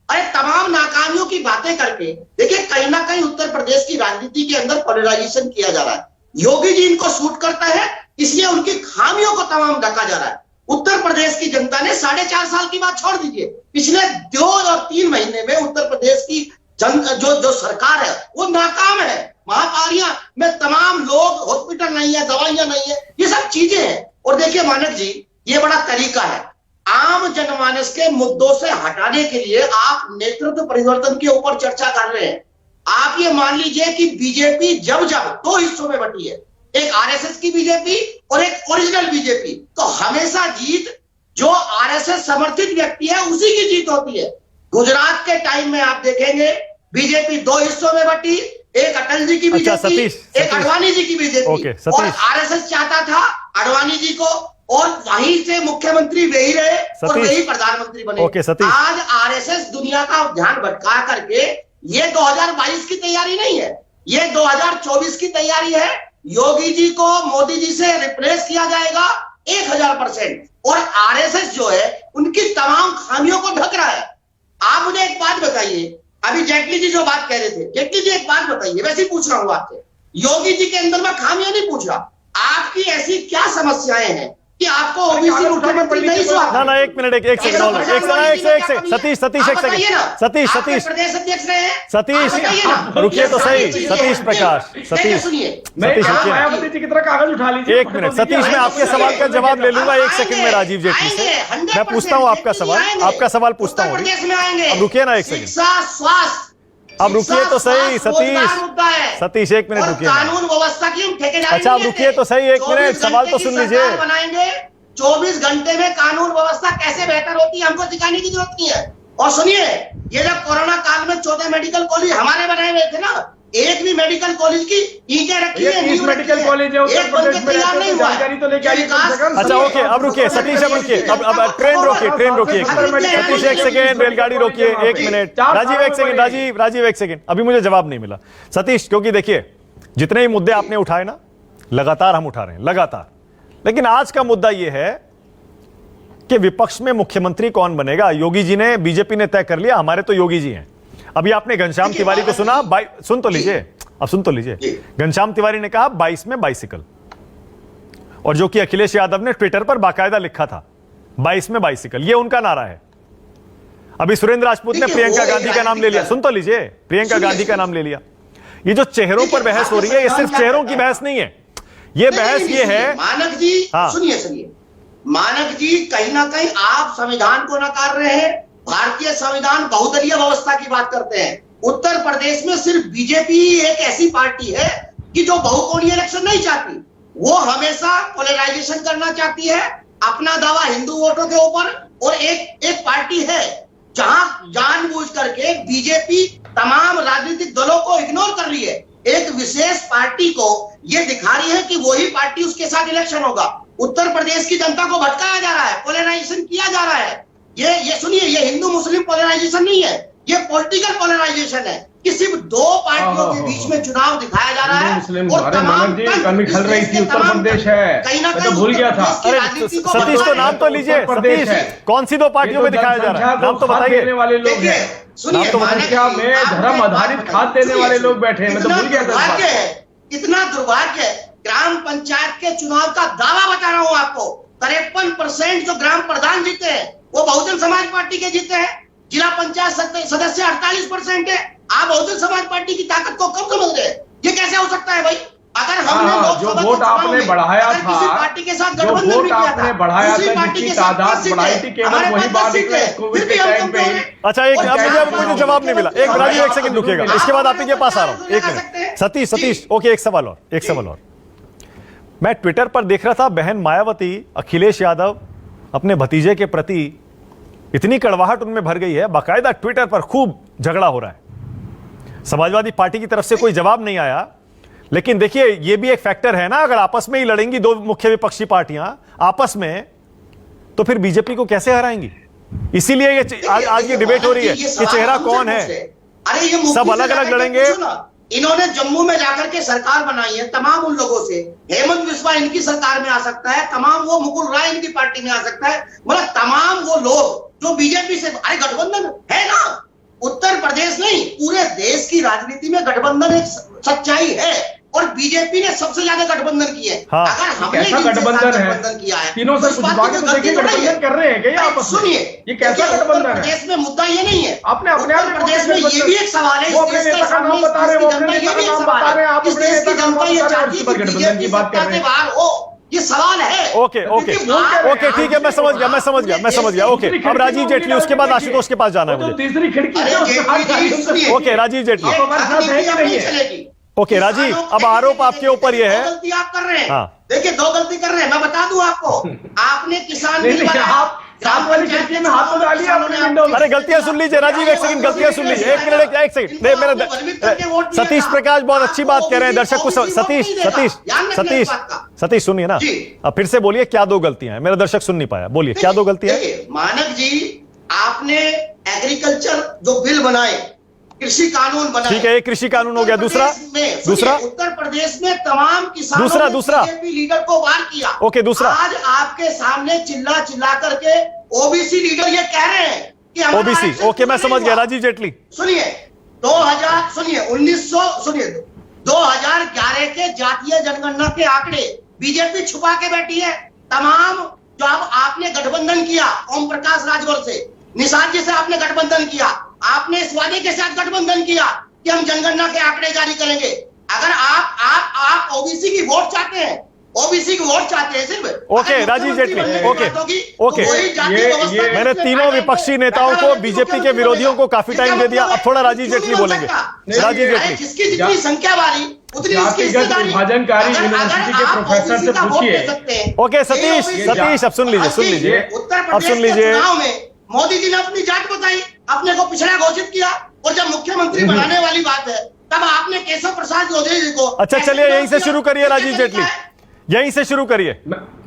अरे तमाम नाकामियों की बातें करके देखिए, कहीं ना कहीं उत्तर प्रदेश की राजनीति के अंदर पोलराइजेशन किया जा रहा है। योगी जी इनको सूट करता है, इसलिए उनकी खामियों को तमाम ढका जा रहा है। उत्तर प्रदेश की जनता ने 4.5 साल की बात छोड़ दीजिए, पिछले 2 और 3 महीने में उत्तर प्रदेश की जो सरकार है वो नाकाम है। महामारियां में तमाम लोग, हॉस्पिटल नहीं है, दवाइयां नहीं है, ये सब चीजें हैं। और देखिए मानक जी, ये बड़ा तरीका है आम जनमानस के मुद्दों से हटाने के लिए। आप नेतृत्व परिवर्तन के ऊपर चर्चा कर रहे हैं। आप ये मान लीजिए कि बीजेपी जब 2 हिस्सों में बटी है, एक आरएसएस की बीजेपी और एक ओरिजिनल बीजेपी, तो हमेशा जीत जो आरएसएस समर्थित व्यक्ति है उसी की जीत होती है। गुजरात के टाइम में आप देखेंगे बीजेपी 2 हिस्सों में बटी, एक अटल जी की बीजेपी, एक अडवाणी जी की बीजेपी। और आरएसएस चाहता था अडवाणी जी को, और वहीं से मुख्यमंत्री वही रहे और वही प्रधानमंत्री बने। आज आरएसएस दुनिया का ध्यान भटका करके, ये 2022 की तैयारी नहीं है, ये 2024 की तैयारी है। योगी जी को मोदी जी से रिप्लेस किया जाएगा 1000%। और आरएसएस जो है उनकी तमाम खामियों को ढक रहा है। आप मुझे एक बात बताइए, अभी जेटली जी जो बात कह रहे थे, जेटली जी एक बात बताइए, वैसे ही पूछ रहा हूं आपसे, योगी जी के अंदर मैं खामियां नहीं पूछ रहा, आपकी ऐसी क्या समस्याएं हैं कि आपको ओबीसी मुख्यमंत्री नहीं स्वागत? ना एक मिनट, एक सेकंड, सतीश एक सेकंड, सतीश प्रदेश अध्यक्ष रहे हैं, सतीश रुकिए तो सही, सतीश प्रकाश, सतीश मायावती जी की तरह कागज उठा लीजिए। एक मिनट सतीश, मैं आपके सवाल का जवाब ले लूंगा 1 सेकंड में राजीव जेटली से। मैं पूछता हूं आपका सवाल पूछता हूं। अब रुकिए ना 1 सेकंड, स्वास्थ्य, अब रुकिए तो सही सतीश 1 मिनट रुकिए। कानून व्यवस्था की हम ठेकेदारी, अच्छा अब रुकिए तो सही 1 मिनट, सवाल तो सुन लीजिए। बनाएंगे 24 घंटे में कानून व्यवस्था कैसे बेहतर होती है, हमको सिखाने की जरूरत नहीं है। और सुनिए, ये जब कोरोना काल में 14 मेडिकल कॉलेज हमारे बनाए हुए थे ना, एक भी मेडिकल कॉलेज की ईंटें रखी है, मेडिकल कॉलेज है उत्तर प्रदेश में, तैयार नहीं हुआ है। तो लेके आइए। अच्छा ओके, अब रुकिए सतीश, अब रुकिए, अब ट्रेन रोकिए सतीश 1 सेकंड, रेलगाड़ी रोकिए 1 minute. Rajiv 1 second, Rajiv 1 second, अभी मुझे जवाब नहीं मिला सतीश, क्योंकि देखिए जितने ही मुद्दे आपने उठाए ना, लगातार हम उठा रहे हैं लगातार, लेकिन आज का मुद्दा यह है कि विपक्ष में मुख्यमंत्री कौन बनेगा। योगी जी ने, बीजेपी ने तय कर लिया, हमारे तो योगी जी हैं। अभी आपने घनश्याम तिवारी को सुना, सुन तो लीजिए, अब सुन तो लीजिए। घनश्याम तिवारी ने कहा 22 में बाइसिकल, और जो कि अखिलेश यादव ने ट्विटर पर बाकायदा लिखा था 22 में बाइसिकल, ये उनका नारा है। अभी सुरेंद्र राजपूत ने प्रियंका गांधी का नाम ले लिया, सुन तो लीजिए, प्रियंका गांधी का नाम ले लिया। ये जो चेहरों पर बहस हो रही है, ये सिर्फ चेहरों की बहस नहीं है, ये बहस ये है। मानक जी सुनिए, मानक जी कहीं ना कहीं आप संविधान को नकार रहे हैं। भारतीय संविधान बहुदलीय व्यवस्था की बात करते हैं। उत्तर प्रदेश में सिर्फ बीजेपी एक ऐसी पार्टी है कि जो बहुकोणीय इलेक्शन नहीं चाहती, वो हमेशा पोलराइजेशन करना चाहती है, अपना दावा हिंदू वोटों के ऊपर। और एक पार्टी है जहां जानबूझ करके बीजेपी तमाम राजनीतिक दलों को इग्नोर कर रही है, एक विशेष पार्टी को ये दिखा रही है कि वही पार्टी उसके साथ इलेक्शन होगा। उत्तर प्रदेश की जनता को भटकाया जा रहा है, पोलराइजेशन किया जा रहा है। ये सुनिए, ये हिंदू मुस्लिम पोलराइजेशन नहीं है, ये पॉलिटिकल पोलराइजेशन है कि सिर्फ दो पार्टियों के बीच में चुनाव दिखाया जा रहा है। और तमाम खल रही थी उत्तर प्रदेश है, कहीं ना मैं कहीं तो भूल गया था। अरे सतीश तो नाम तो लीजिए, सतीश कौन सी दो पार्टियों में दिखाया जा रहा है, नाम तो बताइए। देने वाले लोग हैं, सुनिए, संख्या में धर्म आधारित खाद देने वाले लोग बैठे हैं, मैं तो भूल गया था। इतना दुर्भाग्य है। ग्राम पंचायत के चुनाव का दावा बता रहा हूं आपको, 53% जो ग्राम प्रधान जीते हैं वो बहुजन समाज पार्टी के जीते हैं। जिला पंचायत सदस्य 48% है। आप बहुजन समाज पार्टी की ताकत को कब समझ रहे हैं? ये कैसे हो सकता है भाई? अगर हमने जो वोट आपने बढ़ाया था, किसी पार्टी के साथ जो गठबंधन वोट भी किया आपने था, बढ़ाया उसी था, पार्टी जिसकी के साथ तादाद 10 बढ़ाई थी, सीटें, केवल हमारे वही पास बात 10 निकले सीटें, कोविड फिर के भी हम टाइम पे। कमजोर हैं। अच्छा, एक मुझे जवाब नहीं मिला, एक राजीव एक सेकंड रुकिएगा, इसके बाद आप के पास आ रहा हूं, एक मिनट। सतीश ओके, एक सवाल और। मैं ट्विटर पर देख रहा था, बहन मायावती, अखिलेश यादव अपने भतीजे के प्रति इतनी कड़वाहट उनमें भर गई है, बाकायदा ट्विटर पर खूब झगड़ा हो रहा है। समाजवादी पार्टी की तरफ से कोई जवाब नहीं आया। लेकिन देखिए, यह भी एक फैक्टर है ना, अगर आपस में ही लड़ेंगी दो मुख्य विपक्षी पार्टियां आपस में, तो फिर बीजेपी को कैसे हराएंगी? इसीलिए ये आज ये डिबेट हो रही है कि चेहरा कौन है। अरे ये सब अलग अलग लड़ेंगे। इन्होंने जम्मू में जाकर के सरकार बनाई है तमाम उन लोगों से। हेमंत बिस्वा इनकी सरकार में आ सकता है, तमाम वो मुकुल राय इनकी पार्टी में आ सकता है, मतलब तमाम वो लोग जो बीजेपी से, अरे गठबंधन है ना, उत्तर प्रदेश नहीं पूरे देश की राजनीति में गठबंधन एक सच्चाई है। और बीजेपी ने सबसे ज्यादा गठबंधन किए। हाँ, अगर हमने कैसा गठबंधन किया है, तीनों से कुछ बात तो देखिए, गठबंधन कर रहे हैं क्या आप? सुनिए, ये कैसा गठबंधन है? प्रदेश में मुद्दा ये नहीं है। आपने अपने आप उत्तर प्रदेश में ये भी एक सवाल है। वो अपने नेता का नाम बता रहे हैं, वो अपने नेता का नाम बता रहे हैं, आप अपने नेता का नाम बता रहे हैं, गठबंधन की बात कर रहे हैं। ये सवाल है। ओके, ठीक है, मैं समझ गया। ओके, अब राजीव जेटली, उसके बाद आशुतोष के पास जाना है मुझे। तीसरी खिड़की। ओके, राजीव जेटली। ओके राजीव, अब आरोप आपके ऊपर यह है, गलती आप कर रहे हैं। हाँ। देखिए, दो गलती कर रहे हैं, मैं बता दूं आपको। आपने किसान बिल बनाया, आप साथ वाली खिड़की में हाथ तो डालिए अपने विंडो में। अरे गलतियां सुन लीजिए राजीव, एक सेकंड, गलतियां सुन लीजिए, एक मिनट, एक सेकंड। नहीं, मेरा सतीश प्रकाश बहुत अच्छी बात कह रहे हैं, दर्शक को सतीश सुनिए ना, अब फिर से बोलिए क्या दो गलतियां हैं, मेरा दर्शक सुन नहीं पाया, बोलिए क्या दो गलतियां हैं? मानक जी, आपने एग्रीकल्चर जो बिल बनाए, कृषि कानून बनाए, ठीक है, एक कृषि कानून हो गया। दूसरा उत्तर प्रदेश में तमाम किसानों दूसरा बीजेपी लीडर को वार किया। ओके, दूसरा आज आपके सामने चिल्ला करके ओबीसी लीडर ये कह रहे हैं कि ओबीसी, ओके, मैं समझ गया। राजीव जेटली सुनिए, 2011 के जातीय जनगणना के आंकड़े बीजेपी छुपा के बैठी है। तमाम जो आपने गठबंधन किया ओम प्रकाश राजभर से, निषाद जी से आपने गठबंधन किया, आपने इस वादे के साथ गठबंधन किया कि हम जनगणना के आंकड़े जारी करेंगे। अगर आप ओबीसी की वोट चाहते हैं, सिर्फ ओके राजीव जेटली, ओके, मैंने तीनों विपक्षी नेताओं को, बीजेपी के विरोधियों को काफी टाइम दे दिया, अब थोड़ा राजीव जेटली बोलेंगे। राजीव जेटली, जिसकी जितनी संख्या वाली उतनी विभाजनकारी यूनिवर्सिटी के प्रोफेसर से पूछिए। ओके सतीश, अब सुन लीजिए, अब सुन लीजिए। मोदी जी ने अपनी जात बताई, अपने को पिछड़ा घोषित किया, और जब मुख्यमंत्री बनाने वाली बात है तब आपने केशव प्रसाद मौर्य जी को। अच्छा, चलिए यहीं से शुरू करिए राजीव जेटली, यहीं से शुरू करिए।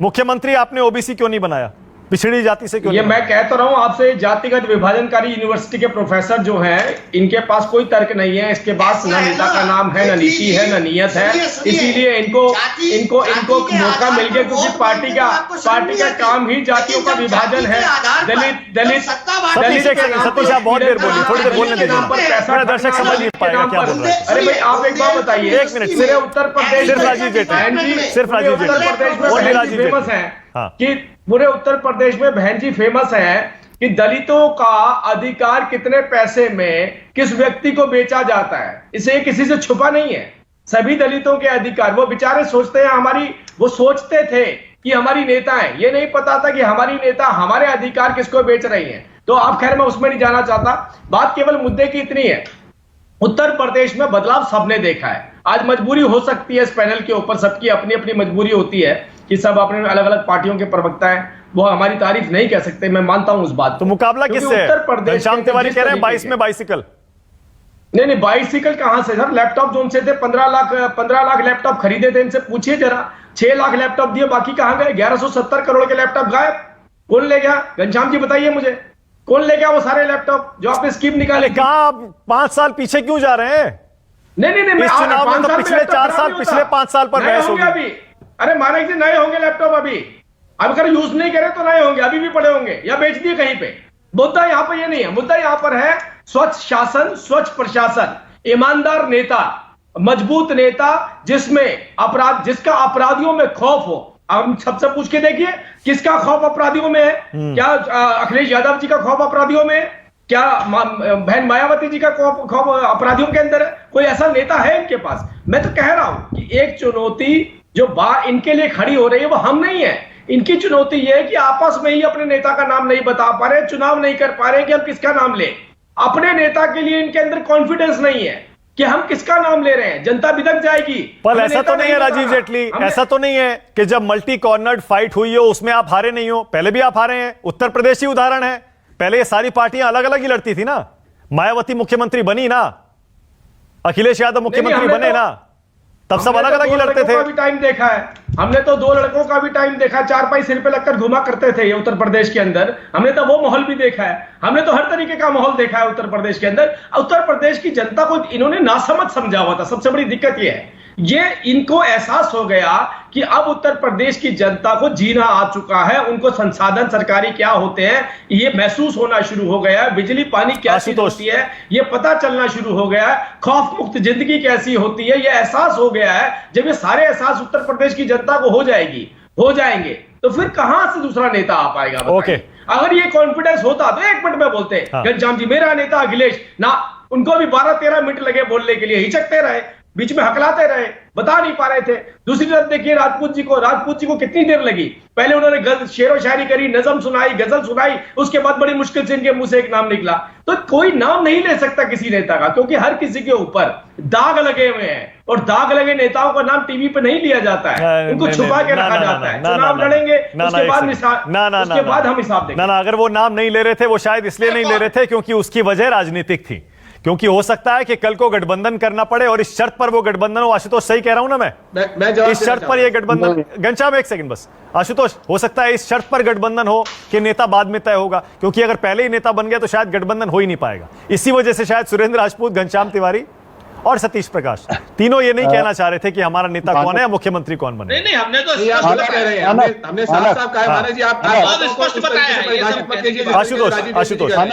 मुख्यमंत्री आपने ओबीसी क्यों नहीं बनाया? पिछड़ी जाति से क्यों ये नहीं मैं कह तो रहा हूं आपसे, जातिगत विभाजनकारी यूनिवर्सिटी के प्रोफेसर जो हैं, इनके पास कोई तर्क नहीं है, इसके पास ना नेता का नाम है, ना नीति है, ना नियत है, इसीलिए इनको मौका मिल गया, क्योंकि पार्टी का काम ही जातियों का विभाजन है। दलित सतीश आप बहुत देर बोली, थोड़ी देर बोलने दीजिए, मेरा दर्शक समझ नहीं पाएगा क्या बोल रहे हैं। अरे भाई आप एक बात बताइए, एक मिनट, पूरे उत्तर प्रदेश सिर्फ राजीव जेटली, सिर्फ राजीव जेटली, उत्तर प्रदेश में ओनली बहन राजीव जी फेमस जेटली। है हाँ। कि पूरे उत्तर प्रदेश में बहन जी फेमस है कि दलितों का अधिकार कितने पैसे में किस व्यक्ति को बेचा जाता है, इसे किसी से छुपा नहीं है। सभी दलितों के अधिकार, वो बेचारे सोचते हैं वो सोचते थे कि हमारी नेता है, ये नहीं पता था कि हमारी नेता हमारे अधिकार किसको बेच रही है। तो आप खैर मैं उसमें नहीं जाना चाहता, बात केवल मुद्दे की इतनी है, उत्तर प्रदेश में बदलाव सबने देखा है। आज मजबूरी हो सकती है इस पैनल के ऊपर, सबकी अपनी अपनी मजबूरी होती है कि सब अपने अलग अलग पार्टियों के प्रवक्ता हैं, वो हमारी तारीफ नहीं कह सकते, मैं मानता हूं उस बात। तो मुकाबला किससे है? उत्तर प्रदेश घनश्याम तिवारी कह रहे हैं 22 में बाइसिकल। नहीं, बाइसिकल कहां से सर? लैपटॉप जो उनसे थे 15 लाख लैपटॉप खरीदे थे, इनसे पूछिए जरा, 6 लाख लैपटॉप दिए, बाकी कहां गए? 1170 करोड़ के लैपटॉप गायब, कौन ले गया? घनश्याम जी बताइए मुझे, कौन ले गया वो सारे लैपटॉप जो आपने स्कीम निकाले? कहां 5 साल पीछे क्यों जा रहे हैं? नहीं, इस चुनाव में तो पिछले 4 साल, पिछले 5 साल पर बहस होगी अभी। अरे माना कि नए होंगे लैपटॉप अभी, अब अगर यूज नहीं करे तो नए होंगे, अभी भी पड़े होंगे या बेच दिए कहीं पे। मुद्दा यहां पर ये नहीं है, मुद्दा यहां पर है स्वच्छ शासन, स्वच्छ प्रशासन, ईमानदार नेता, मजबूत नेता, जिसका अपराधियों में खौफ हो। हम सबसे पूछ के देखिए, किसका खौफ अपराधियों में है? क्या अखिलेश यादव जी का खौफ अपराधियों में है? क्या बहन मायावती जी का खौफ अपराधियों के अंदर है? कोई ऐसा नेता है इनके पास? मैं तो कह रहा हूं कि एक चुनौती जो इनके लिए खड़ी हो रही है वो हम नहीं है, इनकी चुनौती यह है कि आपस में ही अपने नेता का नाम नहीं बता पा रहे, चुनाव नहीं कर पा रहे कि हम किसका नाम लें। अपने नेता के लिए इनके अंदर कॉन्फिडेंस नहीं है कि हम किसका नाम ले रहे हैं, जनता बिदक जाएगी। पर ऐसा तो नहीं है राजीव जेटली, ऐसा तो नहीं है कि जब मल्टी कॉर्नर्ड फाइट हुई हो उसमें आप हारे नहीं हो, पहले भी आप हारे हैं। उत्तर प्रदेश ही उदाहरण है, पहले ये सारी पार्टियां अलग अलग ही लड़ती थी ना, मायावती मुख्यमंत्री बनी ना, अखिलेश यादव मुख्यमंत्री बने ना, तब सब अलग अलग ही लड़ते थे। भी टाइम देखा है हमने, तो 2 लड़कों का भी टाइम देखा, 4 पाई सिर पे लगकर घुमा करते थे ये उत्तर प्रदेश के अंदर, हमने तो वो माहौल भी देखा है, हमने तो हर तरीके का माहौल देखा है उत्तर प्रदेश के अंदर। उत्तर प्रदेश की जनता को इन्होंने नासमझ समझा हुआ था, सबसे बड़ी दिक्कत ये है, ये इनको एहसास हो गया कि अब उत्तर प्रदेश की जनता को जीना आ चुका है, उनको संसाधन सरकारी क्या होते हैं ये महसूस होना शुरू हो गया है, बिजली पानी क्या चीज होती है ये पता चलना शुरू हो गया है, खौफ मुक्त जिंदगी कैसी होती है ये एहसास हो गया है। जब ये सारे एहसास उत्तर प्रदेश की जनता को हो जाएंगे तो फिर कहां से दूसरा नेता आ पाएगा? ओके, अगर ये कॉन्फिडेंस होता तो 1 मिनट में बोलते घनश्याम जी मेरा नेता अखिलेश ना, उनको भी 12-13 मिनट लगे बोलने के लिए, हिचकते रहे, बीच में हकलाते रहे, बता नहीं पा रहे थे। दूसरी तरफ देखिए राजपूत जी को कितनी देर लगी, पहले उन्होंने शेरो शायरी करी, नज़म सुनाई, गजल सुनाई, उसके बाद बड़ी मुश्किल से इनके मुंह से एक नाम निकला। तो कोई नाम नहीं ले सकता किसी नेता का, क्योंकि हर किसी के ऊपर दाग लगे हुए हैं, और दाग लगे नेताओं का नाम टीवी पे नहीं लिया जाता है, उनको छुपा के रखा जाता है। चुनाव लड़ेंगे उसके बाद हम हिसाब देंगे। ना, अगर वो नाम नहीं ले रहे थे वो शायद इसलिए नहीं ले रहे थे क्योंकि उसकी वजह राजनीतिक थी, क्योंकि हो सकता है कि कल को गठबंधन करना पड़े और इस शर्त पर वो गठबंधन हो। आशुतोष सही कह रहा हूं ना मैं इस शर्त पर ये गठबंधन, घनश्याम एक सेकंड बस, आशुतोष हो सकता है इस शर्त पर गठबंधन हो कि नेता बाद में तय होगा, क्योंकि अगर पहले ही नेता बन गया तो शायद गठबंधन हो ही नहीं पाएगा। इसी वजह से शायद सुरेंद्र राजपूत, घनश्याम तिवारी और सतीश प्रकाश तीनों ये नहीं कहना चाह रहे थे कि हमारा नेता कौन है या मुख्यमंत्री कौन बने। नहीं, हमने तो हमने साफ कहा माना जी, आप स्पष्ट बताया। आशुतोष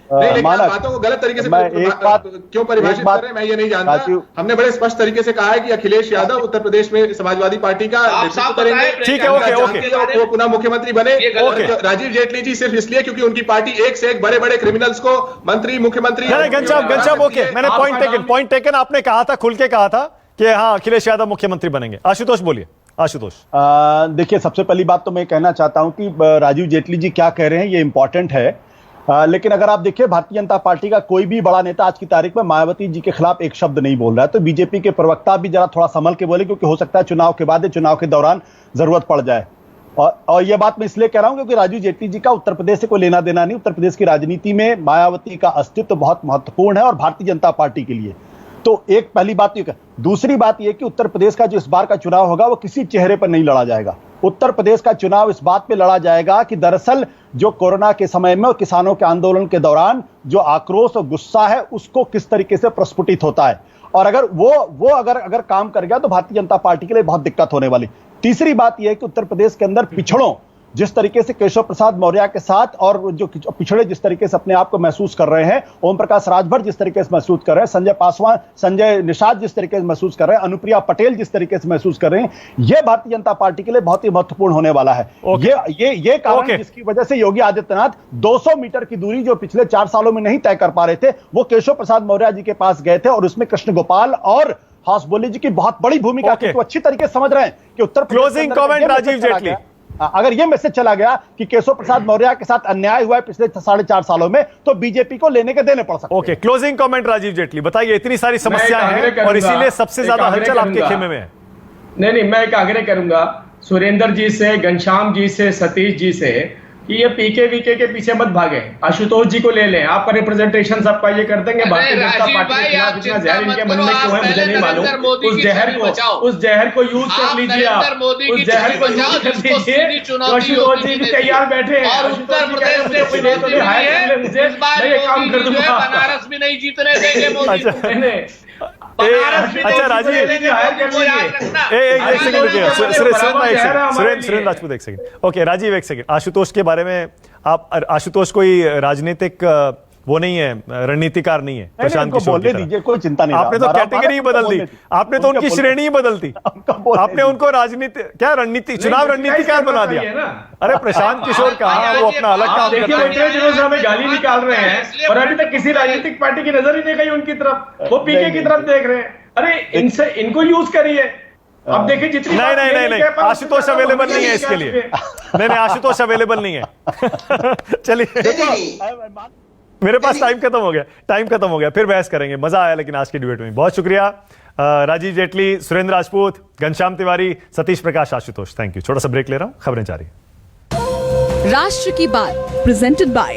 बातों को गलत तरीके से क्यों परिभाषित कर रहे हैं मैं ये नहीं जानता। हमने बड़े स्पष्ट तरीके से कहा है कि अखिलेश यादव उत्तर प्रदेश में समाजवादी पार्टी का नेतृत्व करेंगे, ठीक है, ओके, वो पुनः मुख्यमंत्री बने। राजीव जेटली जी सिर्फ इसलिए क्योंकि उनकी पार्टी एक से एक बड़े बड़े क्रिमिनल्स को मंत्री, मुख्यमंत्री। घनश्याम ओके, मैंने पॉइंट टेकन, आपने कहा था, खुल के कहा था कि हाँ अखिलेश यादव मुख्यमंत्री बनेंगे। आशुतोष बोलिए। आशुतोष देखिए, सबसे पहली बात तो मैं कहना चाहता हूं कि राजीव जेटली जी क्या कह रहे हैं ये इंपॉर्टेंट है, लेकिन अगर आप देखिए भारतीय जनता पार्टी का कोई भी बड़ा नेता आज की तारीख में मायावती जी के खिलाफ एक शब्द नहीं बोल रहा है, तो बीजेपी के प्रवक्ता भी जरा थोड़ा संभल के बोले, क्योंकि हो सकता है चुनाव के बाद, चुनाव के दौरान जरूरत पड़ जाए। और यह बात मैं इसलिए कह रहा हूं क्योंकि राजीव जेटली जी का उत्तर प्रदेश से कोई लेना देना नहीं। उत्तर प्रदेश की राजनीति में मायावती का अस्तित्व बहुत महत्वपूर्ण है और भारतीय जनता पार्टी के लिए। तो एक पहली बात ये, दूसरी बात यह कि उत्तर प्रदेश का जो इस बार का चुनाव होगा वो किसी चेहरे पर नहीं लड़ा जाएगा, उत्तर प्रदेश का चुनाव इस बात पे लड़ा जाएगा कि दरअसल जो कोरोना के समय में और किसानों के आंदोलन के दौरान जो आक्रोश और गुस्सा है उसको किस तरीके से प्रस्फुटित होता है, और अगर वो अगर काम कर गया तो भारतीय जनता पार्टी के लिए बहुत दिक्कत होने वाली। तीसरी बात यह है कि उत्तर प्रदेश के अंदर पिछड़ों जिस तरीके से केशव प्रसाद मौर्य के साथ और जो पिछड़े जिस तरीके से अपने आप को महसूस कर रहे हैं, ओम प्रकाश राजभर जिस तरीके से महसूस कर रहे हैं, संजय पासवान, संजय निषाद जिस तरीके से महसूस कर रहे हैं, अनुप्रिया पटेल जिस तरीके से महसूस कर रहे हैं, यह भारतीय जनता पार्टी के लिए बहुत ही महत्वपूर्ण होने वाला है। ये कारण जिसकी वजह से योगी आदित्यनाथ 200 मीटर की दूरी जो पिछले 4 सालों में नहीं तय कर पा रहे थे, वो केशव प्रसाद मौर्य जी के पास गए थे और उसमें कृष्ण गोपाल और हासबोली जी की बहुत बड़ी भूमिका थी। तो अच्छी तरीके से समझ रहे हैं कि उत्तर प्रदेश क्लोजिंग कमेंट राजीव जेटली, अगर यह मैसेज चला गया कि केशव प्रसाद मौर्य के साथ अन्याय हुआ है पिछले 4.5 सालों में, तो बीजेपी को लेने के देने पड़ सकते हैं। Okay, closing comment Rajiv Jaitley, बताइए, इतनी सारी समस्याएं हैं और इसीलिए सबसे ज्यादा हलचल आपके खेमे में है। नहीं, मैं एक आग्रह करूंगा सुरेंद्र जी से, घनश्याम जी से, सतीश जी से कि ये पीके वीके के पीछे मत भागे, आशुतोष जी को ले लें, आपका रिप्रेजेंटेशन सबका ये कर देंगे। भारतीय जनता पार्टी के खिलाफ इतना जहर इनके मन में क्यों है मुझे नहीं मालूम। उस जहर को यूज कर लीजिए, आप उस जहर को यूज कर लीजिए। आशुतोष जी भी तैयार बैठे हैं, उत्तर प्रदेश से विरोधी मैं काम कर दूंगा, बनारस भी नहीं जीतने देंगे मोदी को। अच्छा राजीव, एक सेकंड रुकिए, सुरेंद्र राजपूत एक सेकंड। ओके राजीव, एक सेकंड। आशुतोष के बारे में आप, आशुतोष कोई राजनीतिक वो नहीं है, रणनीतिकार नहीं है प्रशांत किशोर की तरह। कोई चिंता नहीं, आपने तो कैटेगरी ही बदल दी, आपने तो उनकी श्रेणी ही बदल दी, आपने उनको राजनीति क्या रणनीति, चुनाव रणनीतिकार बना दिया। अरे प्रशांत किशोर कहा, वो अपना अलग काम करते हैं। इतने दिनों से हमें गाली निकाल रहे हैं और अभी तक किसी राजनीतिक पार्टी की नजर ही नहीं गई उनकी तरफ, वो पीके की तरफ देख रहे हैं। अरे इनसे इनको यूज करिए। अब देखिए जितनी नहीं, आशुतोष अवेलेबल नहीं है इसके लिए। नहीं, आशुतोष अवेलेबल नहीं है। चलिए, मेरे पास टाइम खत्म हो गया, फिर बहस करेंगे। मजा आया लेकिन आज की डिबेट में। बहुत शुक्रिया राजीव जेटली, सुरेंद्र राजपूत, घनश्याम तिवारी, सतीश प्रकाश, आशुतोष, थैंक यू। छोटा सा ब्रेक ले रहा हूं, खबरें जारी। राष्ट्र की बात प्रेजेंटेड बाय